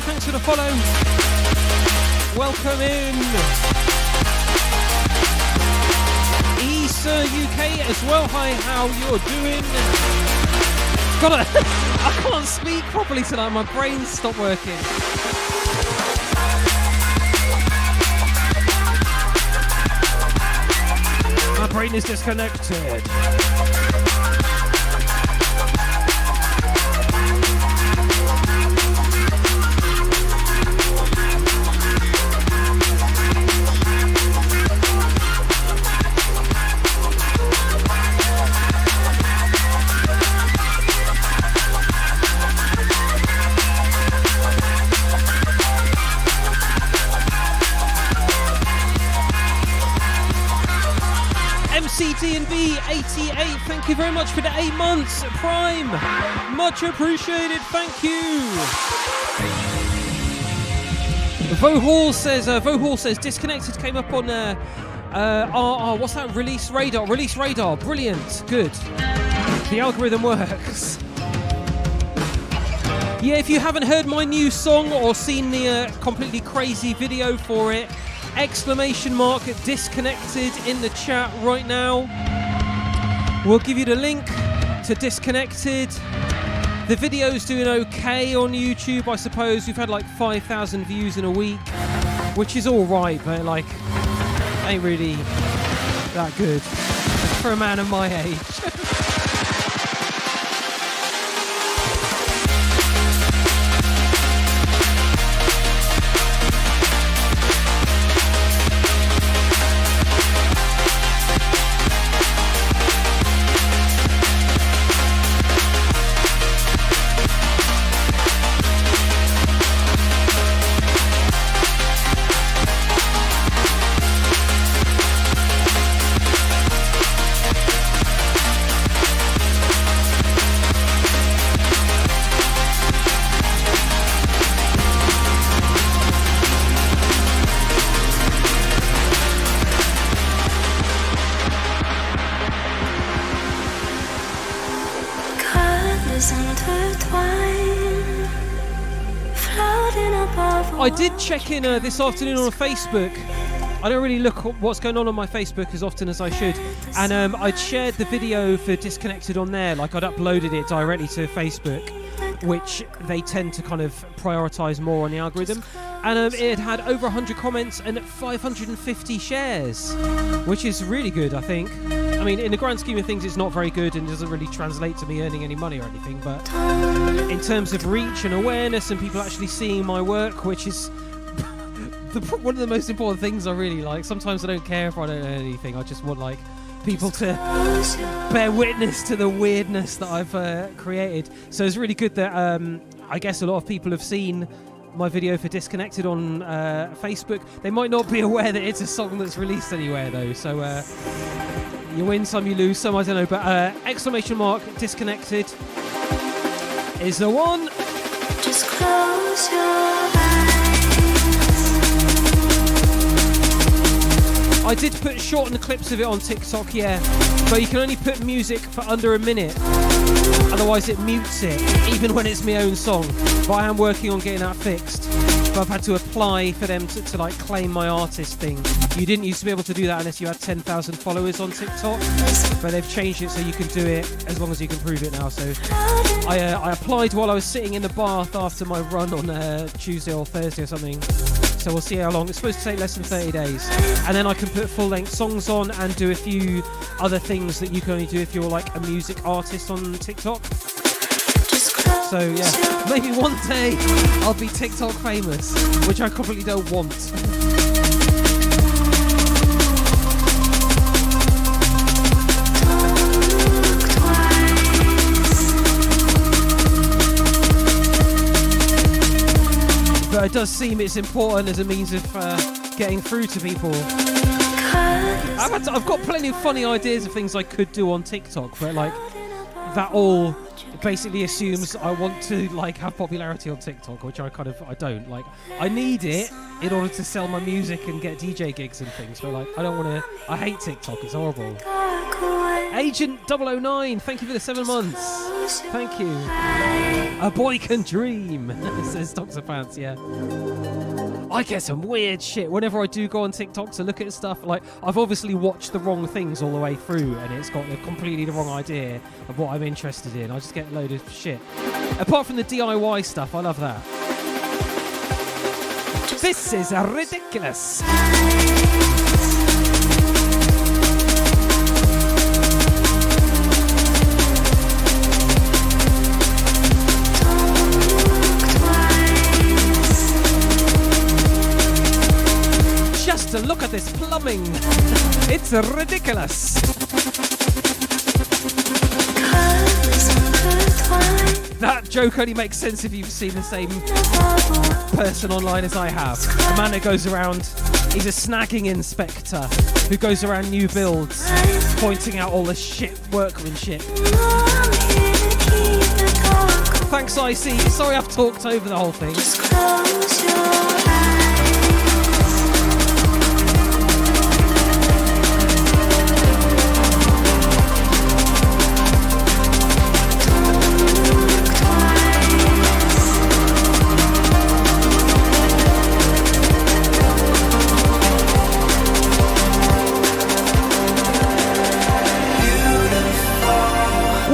Thanks for the follow. Welcome in. Issa UK as well. Hi, how you're doing? I can't speak properly tonight. My brain's stopped working. My brain is disconnected. D&B 88, thank you very much for the 8 months Prime, much appreciated, thank you. Vohall says Disconnected came up on what's that, release radar, brilliant, good, the algorithm works. Yeah, if you haven't heard my new song or seen the completely crazy video for it, !disconnected in the chat right now. We'll give you the link to Disconnected. The video's doing okay on YouTube, I suppose. We've had like 5,000 views in a week, which is all right, but like ain't really that good for a man of my age. I did check in this afternoon on Facebook. I don't really look at what's going on my Facebook as often as I should. And I'd shared the video for Disconnected on there. Like, I'd uploaded it directly to Facebook, which they tend to kind of prioritise more on the algorithm. And it had over 100 comments and 550 shares, which is really good, I think. I mean, in the grand scheme of things, it's not very good and doesn't really translate to me earning any money or anything. But in terms of reach and awareness and people actually seeing my work, which is one of the most important things I really like. Sometimes I don't care if I don't earn anything. I just want like people to bear witness to the weirdness that I've created. So it's really good that I guess a lot of people have seen my video for Disconnected on Facebook. They might not be aware that it's a song that's released anywhere though. So you win some, you lose some, I don't know. But exclamation mark Disconnected is the one. Just close your eyes. I did put shortened clips of it on TikTok, yeah, but you can only put music for under a minute, otherwise it mutes it, even when it's my own song. But I am working on getting that fixed. But I've had to apply for them to like claim my artist thing. You didn't used to be able to do that unless you had 10,000 followers on TikTok, but they've changed it so you can do it as long as you can prove it now. So I applied while I was sitting in the bath after my run on Tuesday or Thursday or something. So we'll see how long. It's supposed to take less than 30 days. And then I can put full-length songs on and do a few other things that you can only do if you're like a music artist on TikTok. So yeah, maybe one day I'll be TikTok famous, which I completely don't want. But it does seem it's important as a means of getting through to people. I've got plenty of funny ideas of things I could do on TikTok, but like that all basically assumes I want to like have popularity on TikTok, which I don't. Like, I need it in order to sell my music and get DJ gigs and things. But like, I don't want to. I hate TikTok. It's horrible. Agent 009, thank you for the 7 months. Thank you. A boy can dream, says Dr. Pants, yeah. I get some weird shit whenever I do go on TikTok to look at stuff. Like, I've obviously watched the wrong things all the way through and it's got completely the wrong idea of what I'm interested in. I just get a load of shit. Apart from the DIY stuff, I love that. This is ridiculous. Just look at this plumbing. It's ridiculous. That joke only makes sense if you've seen the same person online as I have. A man that goes around, he's a snagging inspector who goes around new builds pointing out all the shit workmanship. Thanks, IC. Sorry I've talked over the whole thing. Just close your eyes.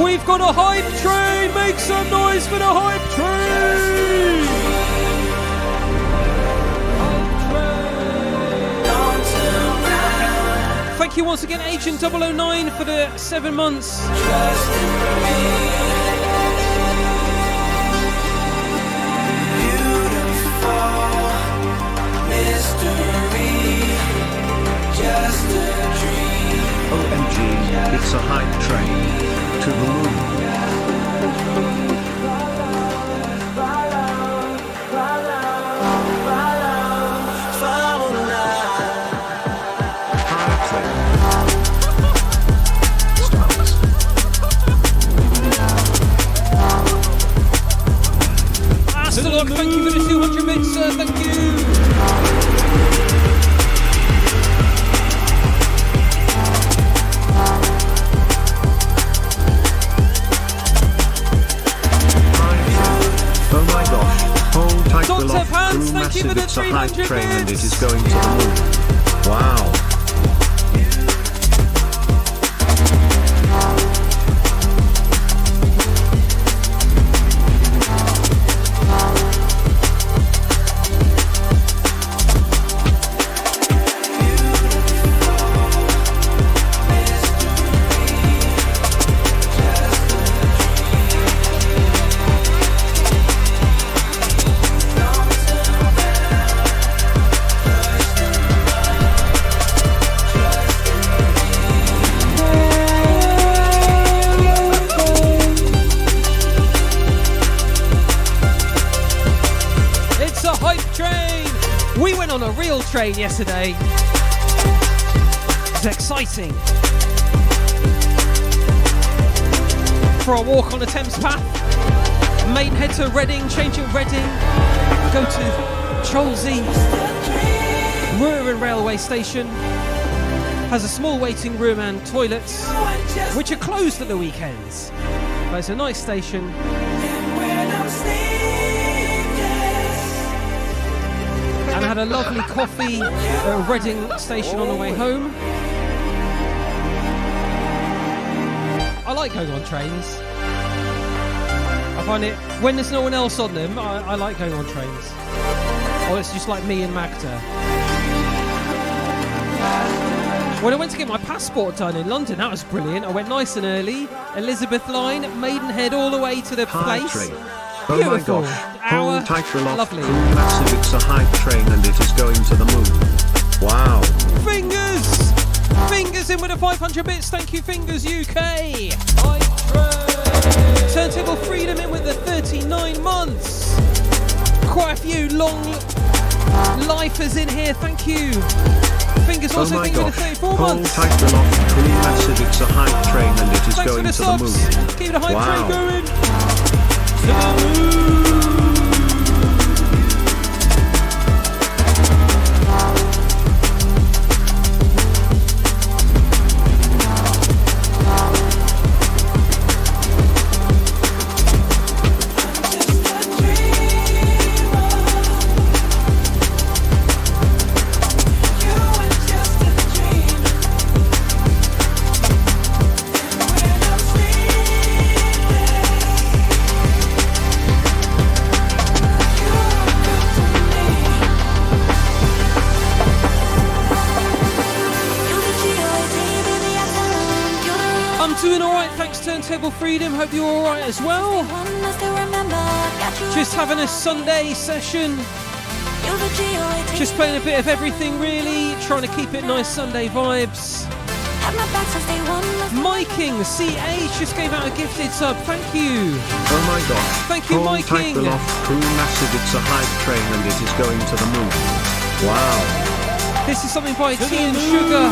We've got a hype train! Make some noise for the hype train! Thank you once again, Agent 009, for the 7 months. OMG, it's a hype train. To the moon. Astronaut, thank you for the 200 bits, sir. Thank you. Oh my gosh, hold tight the Dr. loft Pants, bits. Thank you for the massive, it's a hype 300 train and it bits. is going to the moon. Wow. Train yesterday. It's exciting. For our walk on the Thames Path, Maidenhead to Reading, change at Reading, go to Cholsey, Rural Railway Station, has a small waiting room and toilets, which are closed at the weekends. But it's a nice station. And I had a lovely coffee at Reading Station on the way home. I like going on trains. I find it, when there's no one else on them, I like going on trains. Or it's just like me and Magda. When I went to get my passport done in London, that was brilliant. I went nice and early. Elizabeth Line, Maidenhead, all the way to the place. Train. Beautiful. Oh my gosh. Hour. Hold tight, Reloff. Lovely. Cool massive, it's a hype train and it is going to the moon. Wow. Fingers! Fingers in with the 500 bits. Thank you, Fingers UK. Turntable Freedom in with the 39 months. Quite a few long lifers in here. Thank you. Fingers also oh my thank you gosh. for the 34 Hold months. tight, Reloff. Cool massive, it's a hype train and it is Thanks going for the to the subs. moon. Keep the hype Wow. train going. To the moon. Turntable Freedom, hope you're alright as well. Just having a Sunday session. Just playing a bit of everything really, trying to keep it nice Sunday vibes. Miking, CH just gave out a gifted sub, thank you. Oh my gosh. Thank you, Hold tight, Miking. Reloff. Cool massive, it's a hype train and it is going to the moon. Wow. This is something by Tea and Sugar.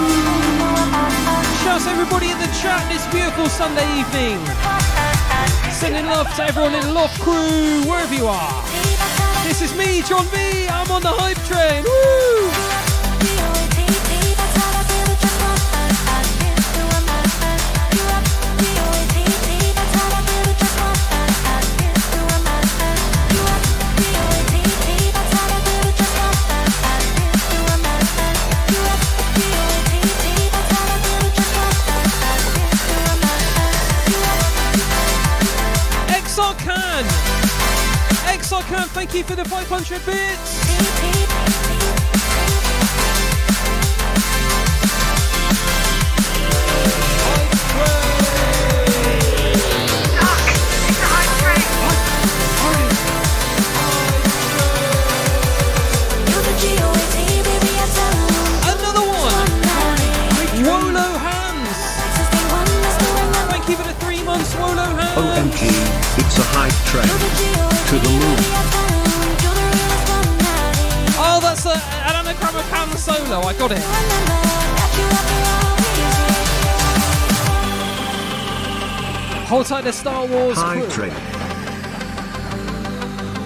Shouts everybody in the chat this beautiful Sunday evening. Sending love to everyone in Loft Crew, wherever you are. This is me, John B. I'm on the hype train. Woo! XRCan, thank you for the 500 bits. Another one. Wolo Hands. Thank you for the 3 months, Wolo Hands. OMG, it's a hype train. To the moon. Oh, that's an anagram of Han Solo. I got it. Hold tight to Star Wars Hype crew. train.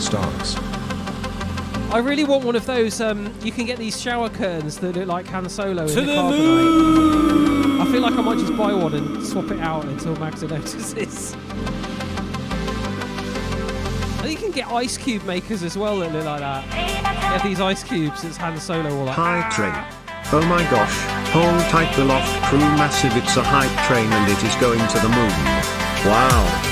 Stars. I really want one of those. You can get these shower curtains that look like Han Solo in the carbonite. I feel like I might just buy one and swap it out until Magda notices. You can can get ice cube makers as well that look like that. Get these ice cubes. It's Han Solo all that. Hype train. Oh my gosh, hold tight the Loft Crew massive, it's a hype train and it is going to the moon. Wow.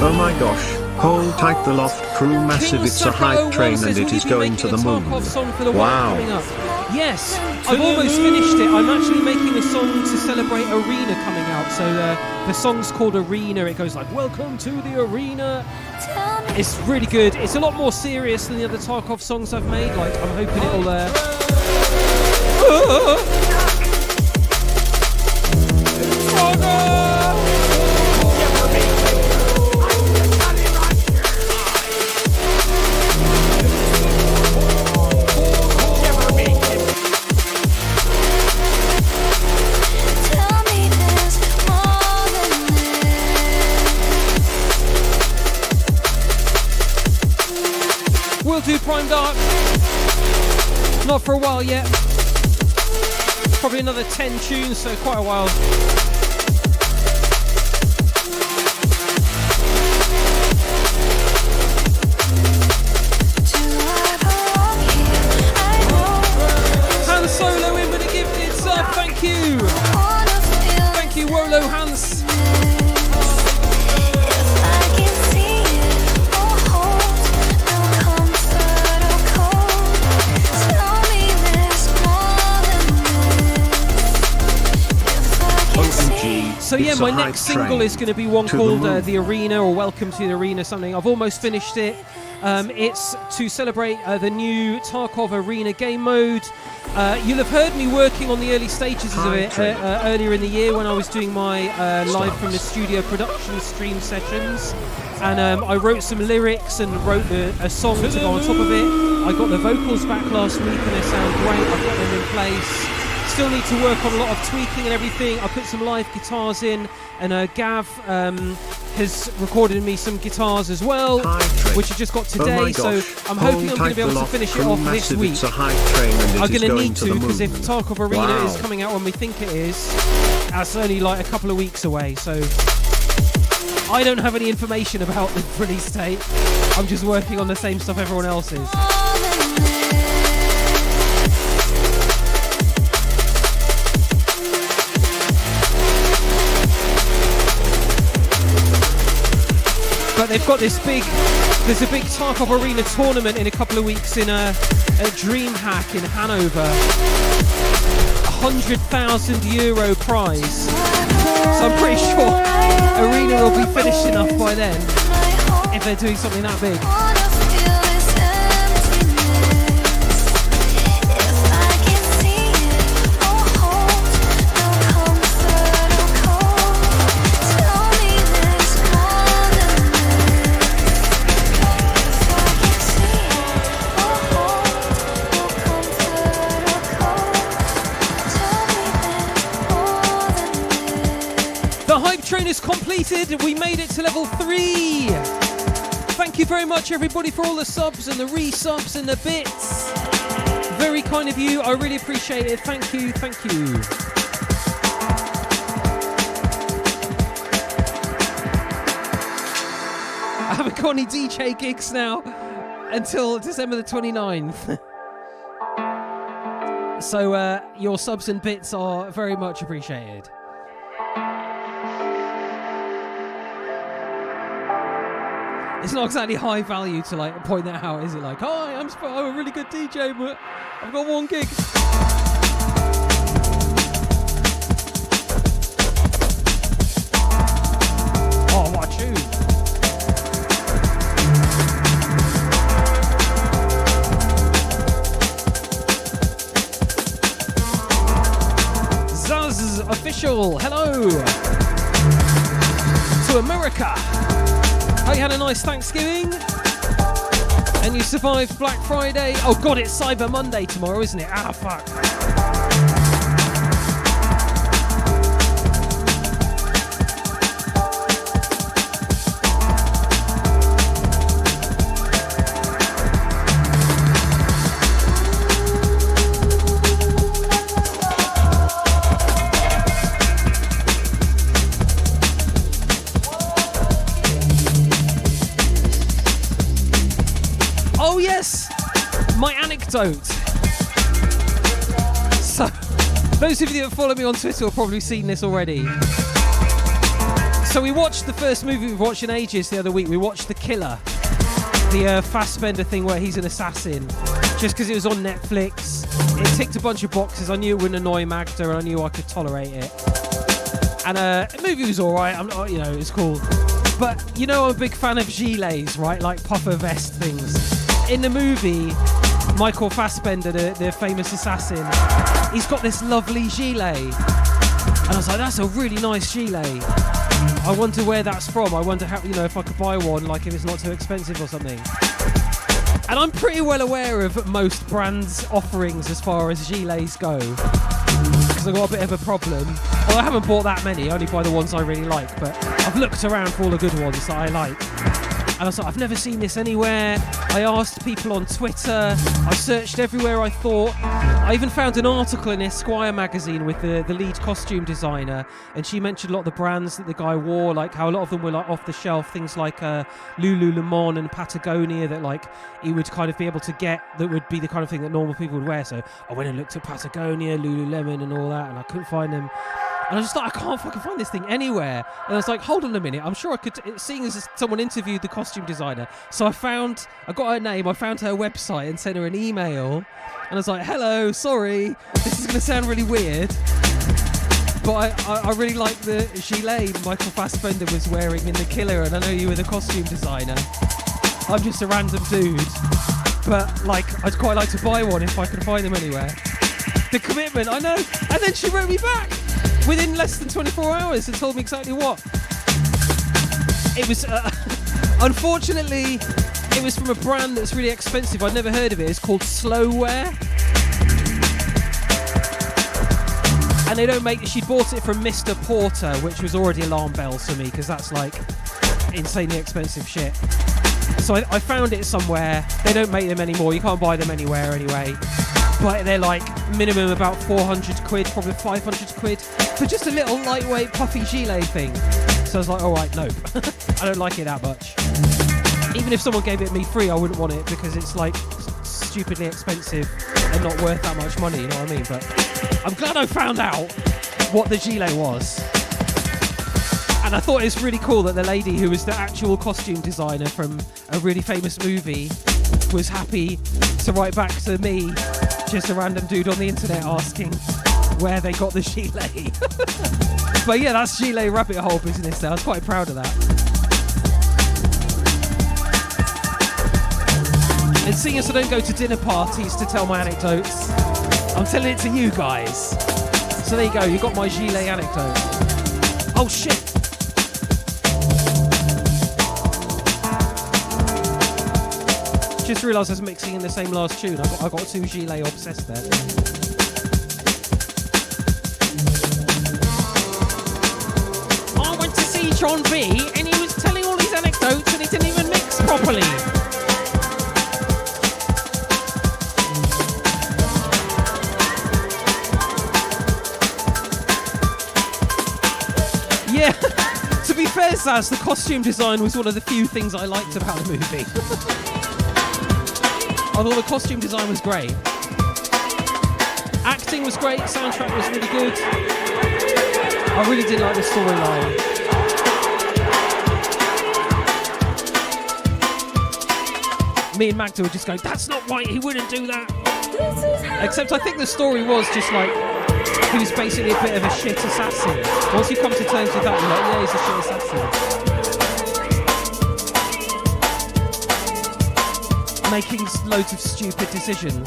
Oh my gosh, hold tight the Loft Crew massive, it's a hype train and it is going to the moon. Wow. Yes, I've almost finished it. I'm actually making a song to celebrate Arena coming out. So the song's called Arena. It goes like, welcome to the Arena. It's really good. It's a lot more serious than the other Tarkov songs I've made. Like, I'm hoping it'll... We'll do Prime Dark. Not for a while yet. Probably another 10 tunes, so quite a while. Han Solo in with a gifted sub, thank you. Thank you, Wolo Hans. So yeah, my next single is going to be one called The Arena, or Welcome to the Arena, something. I've almost finished it. It's to celebrate the new Tarkov Arena game mode. You'll have heard me working on the early stages of it earlier in the year when I was doing my live from the studio production stream sessions. And I wrote some lyrics and wrote a song to go on top of it. I got the vocals back last week and they sound great. I've got them in place. Still need to work on a lot of tweaking and everything. I put some live guitars in, and Gav has recorded me some guitars as well, which I just got today. So I'm hoping I'm going to be able to finish it off this week. I'm going to need to, because if Tarkov Arena is coming out when we think it is, that's only like a couple of weeks away. So I don't have any information about the release date. I'm just working on the same stuff everyone else is. But they've got there's a big Tarkov Arena tournament in a couple of weeks in a DreamHack in Hanover. €100,000 prize. So I'm pretty sure Arena will be finished enough by then if they're doing something that big. Is completed. We made it to level 3. Thank you very much everybody for all the subs and the resubs and the bits. Very kind of you. I really appreciate it. Thank you. Thank you. I haven't got any DJ gigs now. until December the 29th. So your subs and bits are very much appreciated. It's not exactly high value to like point that out, is it? Like, hi, I'm a really good DJ, but I've got 1 gig. Oh, what a tune. Zaz official, hello to America. Hope you had a nice Thanksgiving and you survived Black Friday. Oh god, it's Cyber Monday tomorrow, isn't it? Ah, fuck. My anecdote. So, those of you that follow me on Twitter have probably seen this already. So we watched the first movie we've watched in ages the other week. We watched The Killer, the Fassbender thing where he's an assassin, just because it was on Netflix. It ticked a bunch of boxes. I knew it wouldn't annoy Magda, and I knew I could tolerate it. And the movie was alright. I'm not, it's cool. But I'm a big fan of gilets, right? Like puffer vest things. In the movie, Michael Fassbender, the famous assassin, he's got this lovely gilet. And I was like, that's a really nice gilet. I wonder where that's from. I wonder how, if I could buy one, like if it's not too expensive or something. And I'm pretty well aware of most brands' offerings as far as gilets go. Because I've got a bit of a problem. Well, I haven't bought that many, only buy the ones I really like. But I've looked around for all the good ones that I like. And I was like, I've never seen this anywhere. I asked people on Twitter. I searched everywhere I thought. I even found an article in Esquire magazine with the lead costume designer. And she mentioned a lot of the brands that the guy wore, like how a lot of them were like off the shelf. Things like Lululemon and Patagonia that like he would kind of be able to get that would be the kind of thing that normal people would wear. So I went and looked at Patagonia, Lululemon and all that, and I couldn't find them. And I was just like, I can't fucking find this thing anywhere. And I was like, hold on a minute, I'm sure I could, seeing as someone interviewed the costume designer. So I got her name, I found her website and sent her an email. And I was like, hello, sorry, this is going to sound really weird. But I really like the gilet Michael Fassbender was wearing in The Killer, and I know you were the costume designer. I'm just a random dude. But like, I'd quite like to buy one if I could find them anywhere. The commitment, I know. And then she wrote me back within less than 24 hours and told me exactly what. It was, unfortunately, it was from a brand that's really expensive. I'd never heard of it. It's called Slowwear. And they don't make, she bought it from Mr. Porter, which was already alarm bells for me, because that's like insanely expensive shit. So I found it somewhere. They don't make them anymore. You can't buy them anywhere anyway. But they're like minimum about 400 quid, probably 500 quid for just a little lightweight puffy gilet thing. So I was like, all right, nope. I don't like it that much. Even if someone gave it me free, I wouldn't want it because it's like stupidly expensive and not worth that much money, you know what I mean? But I'm glad I found out what the gilet was. And I thought it was really cool that the lady who was the actual costume designer from a really famous movie was happy to write back to me, just a random dude on the internet, asking where they got the gilet. But yeah, that's gilet rabbit hole business there. I was quite proud of that. And seeing as I don't go to dinner parties to tell my anecdotes, I'm telling it to you guys. So there you go, you got my gilet anecdote. Oh shit! Just realised I was mixing in the same last tune. I got too gilet obsessed there. I went to see John B and he was telling all these anecdotes and he didn't even mix properly. Yeah, to be fair, Saz, the costume design was one of the few things I liked about the movie. Although the costume design was great. Acting was great, soundtrack was really good. I really did like the storyline. Me and Magda were just going, that's not right, he wouldn't do that. Except I think the story was just like, he was basically a bit of a shit assassin. Once you come to terms with that, you're like, yeah, he's a shit assassin. Making loads of stupid decisions.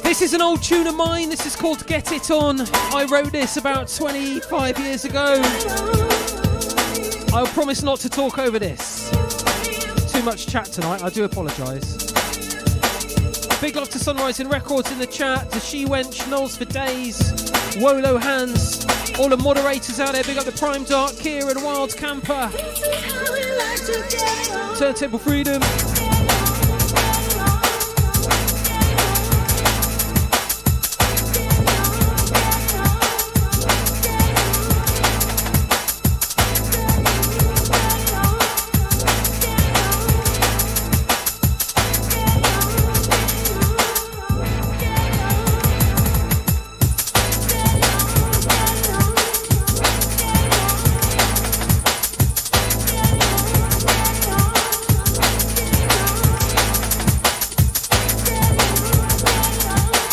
This is an old tune of mine. This is called Get It On. I wrote this about 25 years ago. I'll promise not to talk over this. Too much chat tonight, I do apologise. Big love to Sunrise and Records in the chat, to She Wench, Knowles for Days, Wolo Hands, all the moderators out there. Big up the Prime Dark, Kieran, Wild Camper, Turntable Freedom.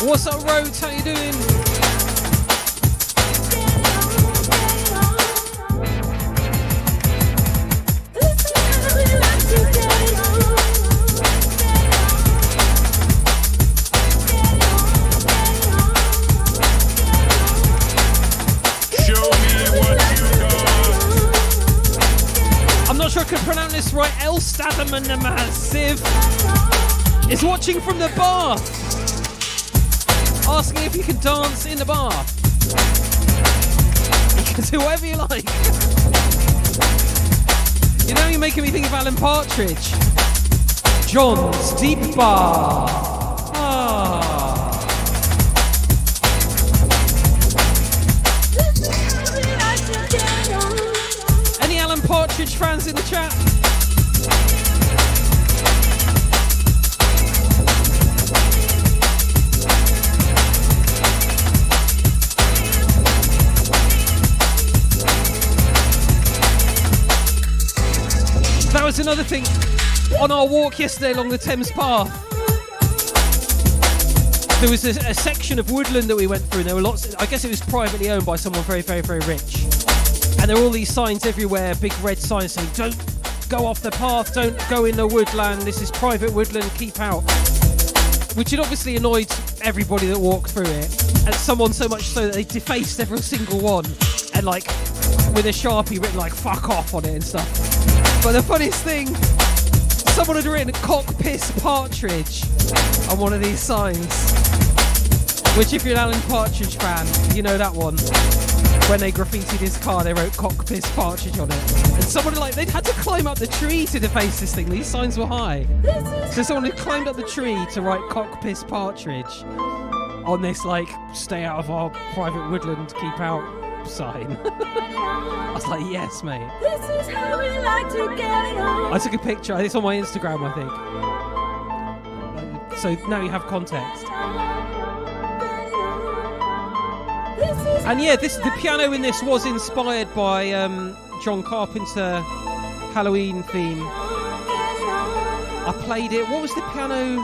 What's up, Rhodes? How you doing? I'm not sure I can pronounce this right. El Stadaman the Massive is watching from the bath. Asking if you can dance in the bath. You can do whatever you like. You know, you're making me think of Alan Partridge. John's Deep Bath. Ah. Any Alan Partridge fans in the chat? That was another thing on our walk yesterday along the Thames Path. There was a section of woodland that we went through, and there were lots. I guess it was privately owned by someone very, very, very rich. And there were all these signs everywhere, big red signs saying, "Don't go off the path, don't go in the woodland. This is private woodland. Keep out." Which had obviously annoyed everybody that walked through it, and someone so much so that they defaced every single one, and like with a Sharpie written like "fuck off" on it and stuff. But the funniest thing, someone had written "cock piss partridge" on one of these signs. Which, if you're an Alan Partridge fan, you know that one. When they graffitied his car, they wrote "cock piss partridge" on it. And someone they'd had to climb up the tree to deface this thing. These signs were high. So someone had climbed up the tree to write "cock piss partridge" on this "stay out of our private woodland, keep out" sign. I was like, yes, mate. This is how we like to get it on. I took a picture. It's on my Instagram, I think. So now you have context. And yeah, the piano in this was inspired by John Carpenter Halloween theme. I played it. What was the piano?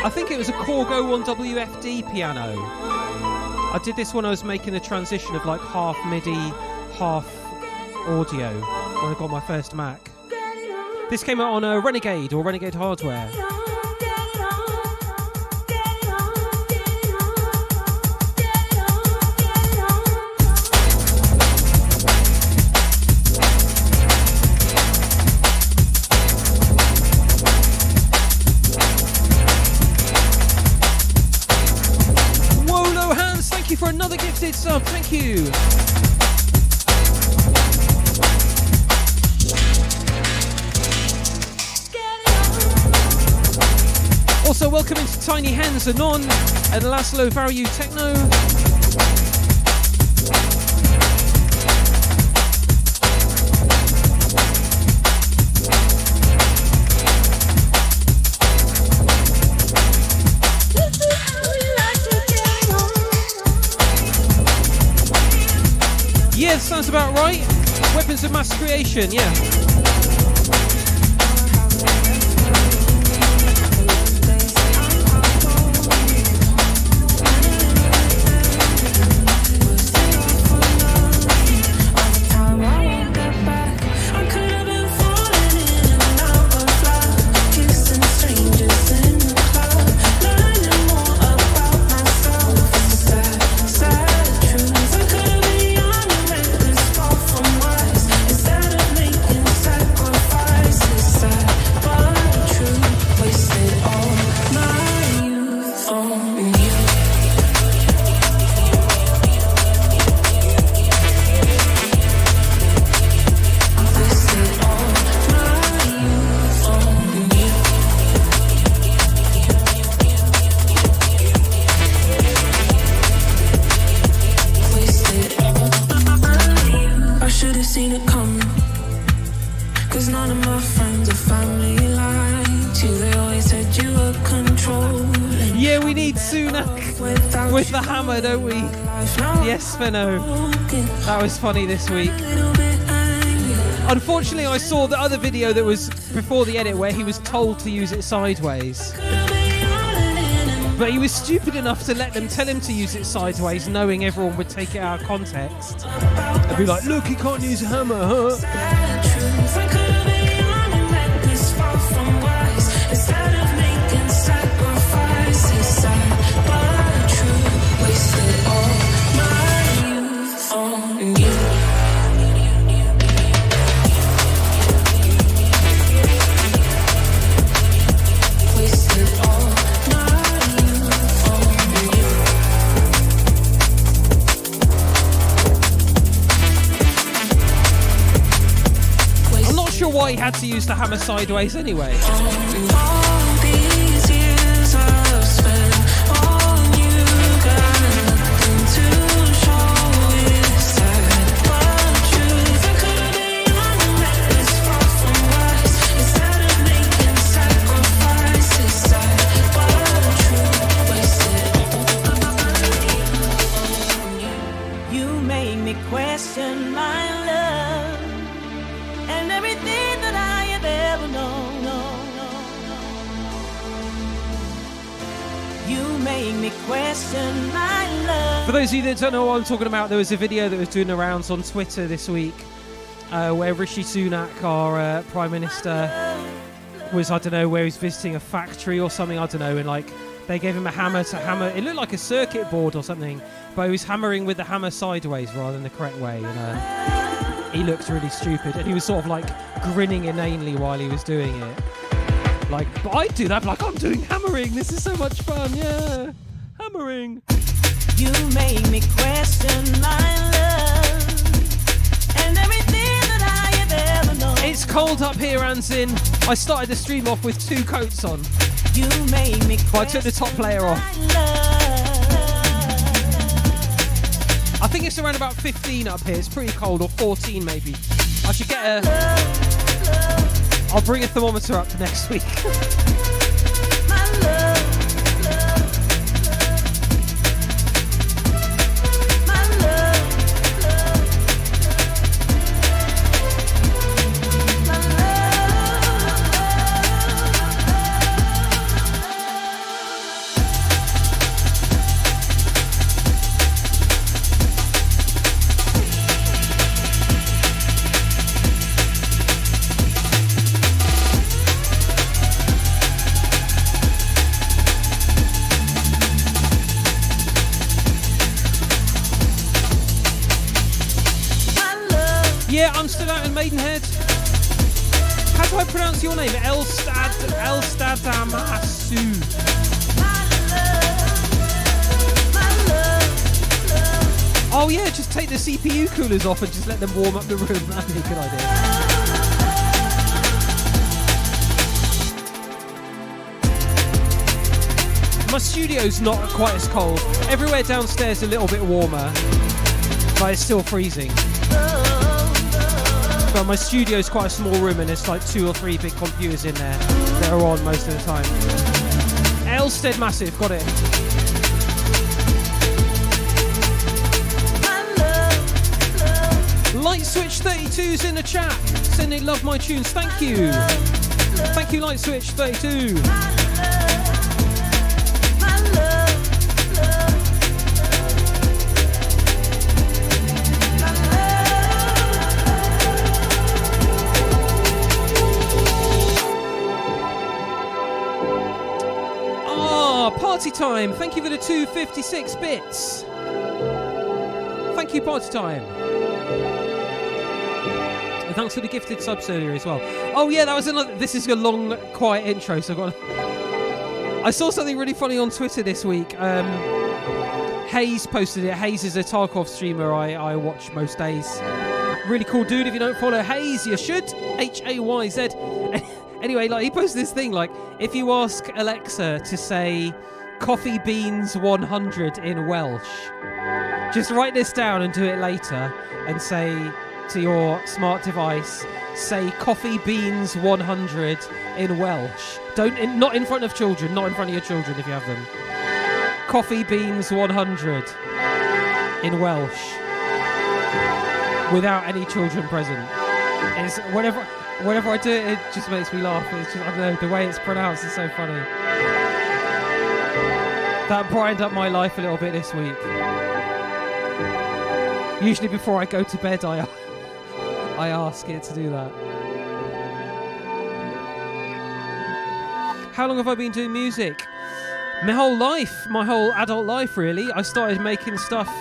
I think it was a Korg 01 WFD piano. I did this when I was making the transition of half MIDI, half audio when I got my first Mac. This came out on a Renegade or Renegade hardware. For another gifted sub, thank you. Also, welcome into Tiny Hands Anon and Laszlo Value Techno. about right. Weapons of mass creation, yeah. With the hammer, don't we? Yes, Fenno. That was funny this week. Unfortunately, I saw the other video that was before the edit where he was told to use it sideways. But he was stupid enough to let them tell him to use it sideways, knowing everyone would take it out of context. They'd be like, look, he can't use a hammer, huh? Why he had to use the hammer sideways anyway. You make me question my love and everything that I have ever known. You make me question my love. For those of you that don't know what I'm talking about, there was a video that was doing the rounds on Twitter this week where Rishi Sunak, our Prime Minister, was, I don't know, where he's visiting a factory or something, I don't know, and like they gave him a hammer to hammer. It looked like a circuit board or something, but he was hammering with the hammer sideways rather than the correct way. And he looked really stupid, and he was sort of like grinning inanely while he was doing it. Like, but I'd do that, like, I'm doing hammering, this is so much fun, yeah, hammering. You make me question my love and everything that I have ever known. It's cold up here, Anzin. I started the stream off with 2 coats on. You make me but I took the top layer off. I think it's around about 15 up here. It's pretty cold, or 14 maybe. I should get I'll bring a thermometer up next week. Yeah, I'm still out in Maidenhead. How do I pronounce your name? Elstadamasu. Oh yeah, just take the CPU coolers off and just let them warm up the room. That'd be a good idea. My studio's not quite as cold. Everywhere downstairs a little bit warmer, but it's still freezing. But my studio's quite a small room and there's like 2 or 3 big computers in there that are on most of the time. Elstead Massive, got it. Light Switch 32's in the chat, saying they love my tunes. Thank you. Thank you, Light Switch 32. Party Time, thank you for the 256 bits. Thank you, Party Time. And thanks for the gifted subs earlier as well. Oh yeah, that was another. This is a long, quiet intro, so I saw something really funny on Twitter this week. Hayes posted it. Hayes is a Tarkov streamer I watch most days. Really cool dude. If you don't follow Hayes, you should. Hayz. Anyway, like he posted this thing like, if you ask Alexa to say coffee beans 100 in Welsh, just write this down and do it later and say to your smart device, say coffee beans 100 in Welsh. Not in front of children, not in front of your children if you have them. Coffee beans 100 in Welsh without any children present. It's whenever I do it, it just makes me laugh. It's just, I don't know, the way it's pronounced is so funny. That brightened up my life a little bit this week. Usually before I go to bed, I ask it to do that. How long have I been doing music? My whole life, my whole adult life really. I started making stuff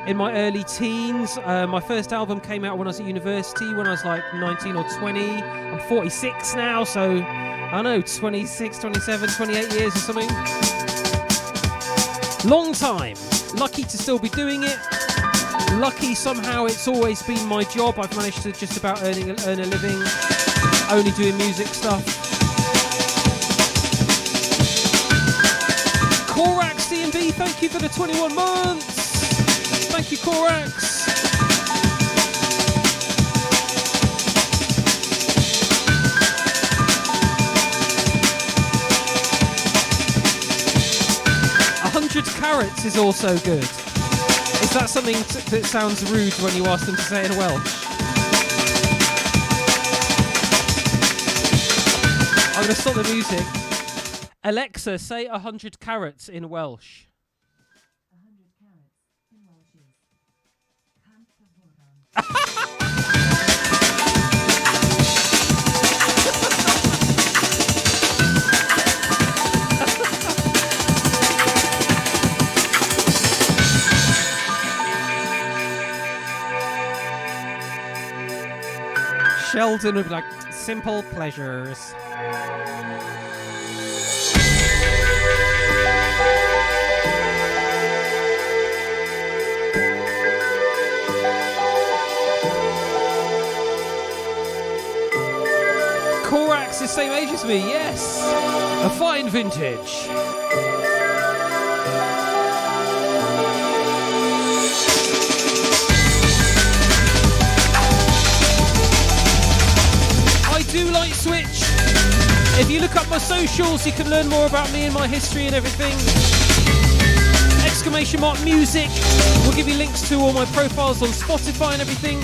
in my early teens. My first album came out when I was at university, when I was like 19 or 20. I'm 46 now, so I don't know, 26, 27, 28 years or something. Long time. Lucky to still be doing it. Lucky somehow it's always been my job. I've managed to just about earn a living only doing music stuff. Korax D&B, thank you for the 21 months. Thank you, Korax. Carrots is also good. Is that something that sounds rude when you ask them to say it in Welsh? I'm going to stop the music. Alexa, say 100 carrots in Welsh. 100 carrots in Welsh is Sheldon would be like, simple pleasures. Korax is the same age as me, yes. A fine vintage. Do Light Switch. If you look up my socials, you can learn more about me and my history and everything. !music. We'll give you links to all my profiles on Spotify and everything.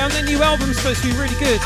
Their new album's supposed to be really good.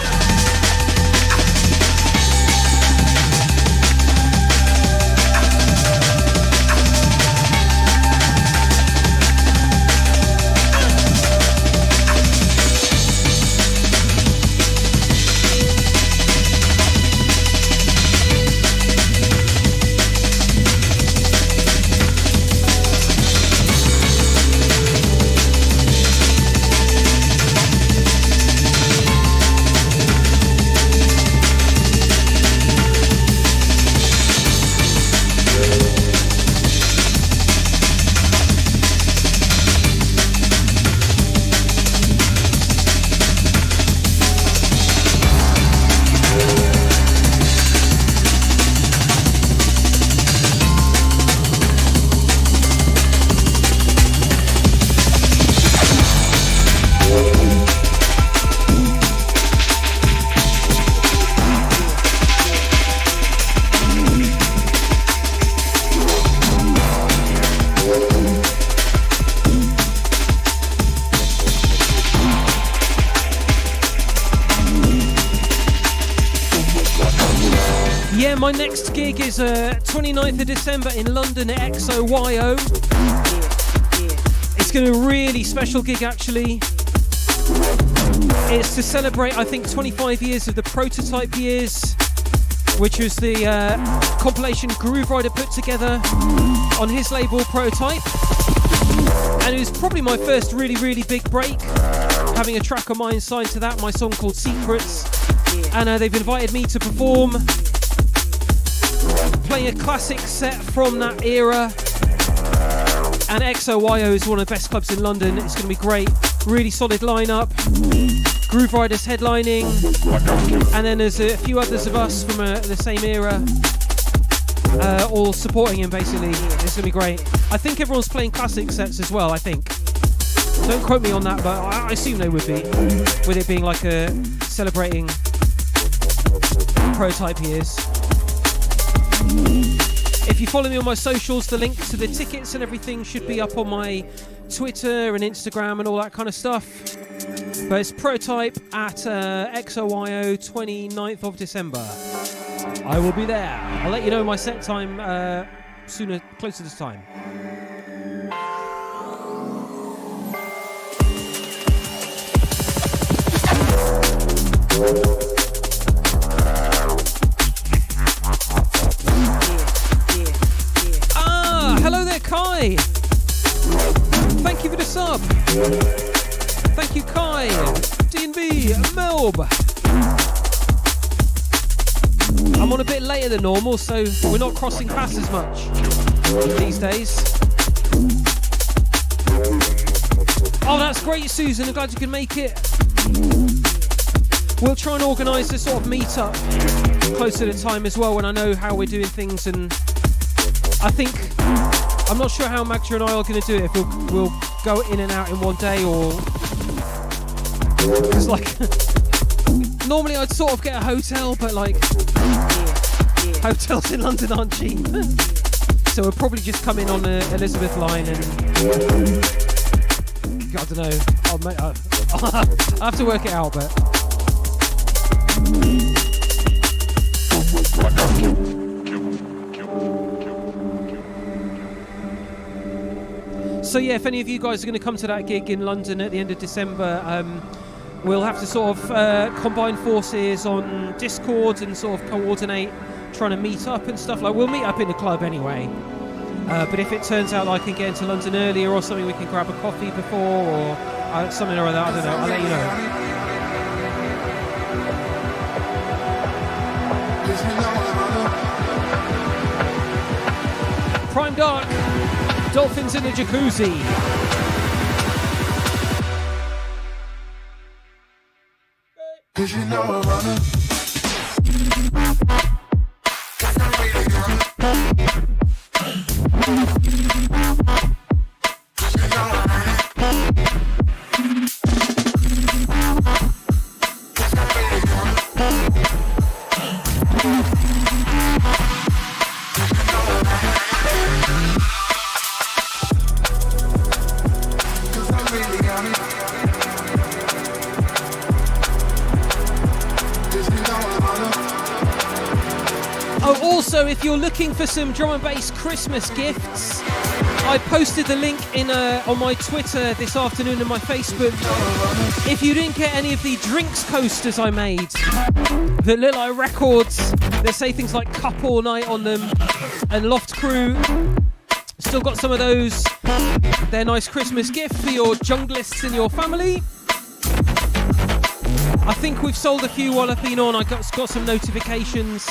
next gig is 29th of December in London at XOYO. It's going to be a really special gig actually. It's to celebrate, I think, 25 years of the Prototype years, which was the compilation Groove Rider put together on his label Prototype. And it was probably my first really, really big break, having a track of mine signed to that, my song called Secrets. And they've invited me to perform, playing a classic set from that era. And XOYO is one of the best clubs in London. It's going to be great. Really solid lineup. Groove Riders headlining. And then there's a few others of us from the same era. All supporting him basically. It's going to be great. I think everyone's playing classic sets as well, I think. Don't quote me on that, but I assume they would be. With it being like a celebrating Prototype years. If you follow me on my socials, the link to the tickets and everything should be up on my Twitter and Instagram and all that kind of stuff. But it's Prototype at XOYO 29th of December. I will be there. I'll let you know my set time sooner, closer to time. Hello there, Kai. Thank you for the sub. Thank you, Kai. D&B, Melb. I'm on a bit later than normal, so we're not crossing paths as much these days. Oh, that's great, Susan. I'm glad you can make it. We'll try and organise a sort of meet-up closer to time as well when I know how we're doing things, and I think, I'm not sure how Magda and I are going to do it, if we'll go in and out in one day or... It's like, normally I'd sort of get a hotel, but like, hotels in London aren't cheap. So we'll probably just come in on the Elizabeth line and, I don't know, I'll have to work it out, but... So yeah, if any of you guys are going to come to that gig in London at the end of December, we'll have to sort of combine forces on Discord and sort of coordinate trying to meet up and stuff. Like, we'll meet up in the club anyway, but if it turns out I can get into London earlier or something, we can grab a coffee before or something or other, I don't know, I'll let you know. Prime Dark, Dolphins in the Jacuzzi. Cause you know I'm running. Also, if you're looking for some drum and bass Christmas gifts, I posted the link in on my Twitter this afternoon and my Facebook. If you didn't get any of the drinks coasters I made that look like records that say things like Cup All Night on them and Loft Crew, still got some of those. They're a nice Christmas gift for your junglists in your family. I think we've sold a few while I've been on. I got some notifications.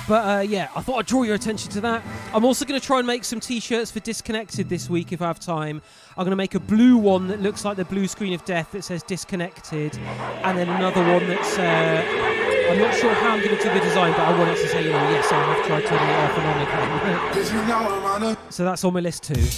But yeah, I thought I'd draw your attention to that. I'm also going to try and make some t-shirts for Disconnected this week if I have time. I'm going to make a blue one that looks like the blue screen of death that says Disconnected, and then another one that's I'm not sure how I'm going to do the design, but I want it to say, you know, yes, I have tried turning it off and on again. So that's on my list too.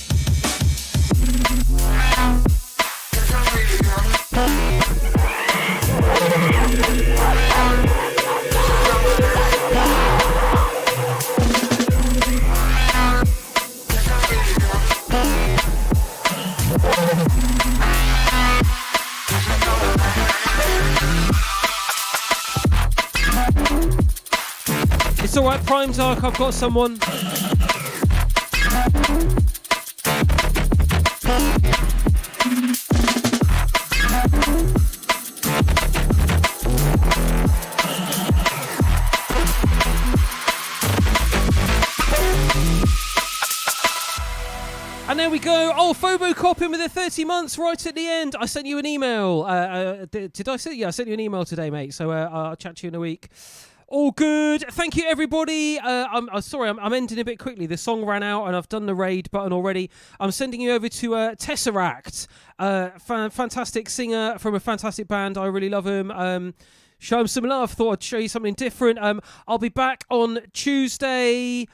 It's alright, Prime Dark, I've got someone. And there we go. Oh, Phobo Coppin with the 30 months right at the end. I sent you an email. Did I say? Yeah, I sent you an email today, mate. So I'll chat to you in a week. All good. Thank you, everybody. I'm sorry, I'm ending a bit quickly. The song ran out, and I've done the raid button already. I'm sending you over to Tesseract, fantastic singer from a fantastic band. I really love him. Show him some love. Thought I'd show you something different. I'll be back on Tuesday.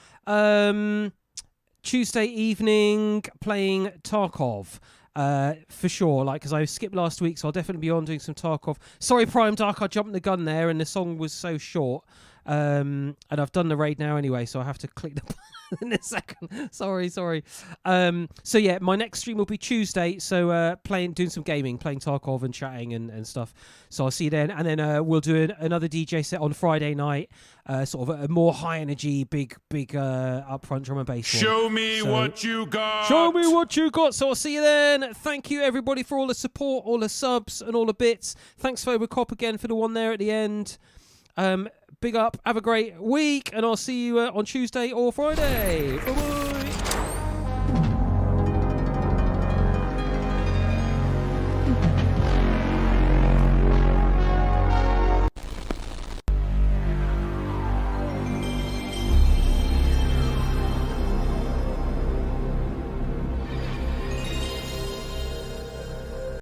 Tuesday evening playing Tarkov. For sure, because I skipped last week, so I'll definitely be on doing some Tarkov. Sorry, Prime Dark, I jumped the gun there, and the song was so short. And I've done the raid now anyway, so I have to click the button in a second. Sorry. So yeah, my next stream will be Tuesday. So doing some gaming, playing Tarkov and chatting and stuff. So I'll see you then, and then we'll do another DJ set on Friday night. Sort of a more high energy, big upfront drum and bass. Show me what you got. Show me what you got. So I'll see you then. Thank you everybody for all the support, all the subs, and all the bits. Thanks Phobocop again for the one there at the end. Big up. Have a great week, and I'll see you on Tuesday or Friday. Bye-bye.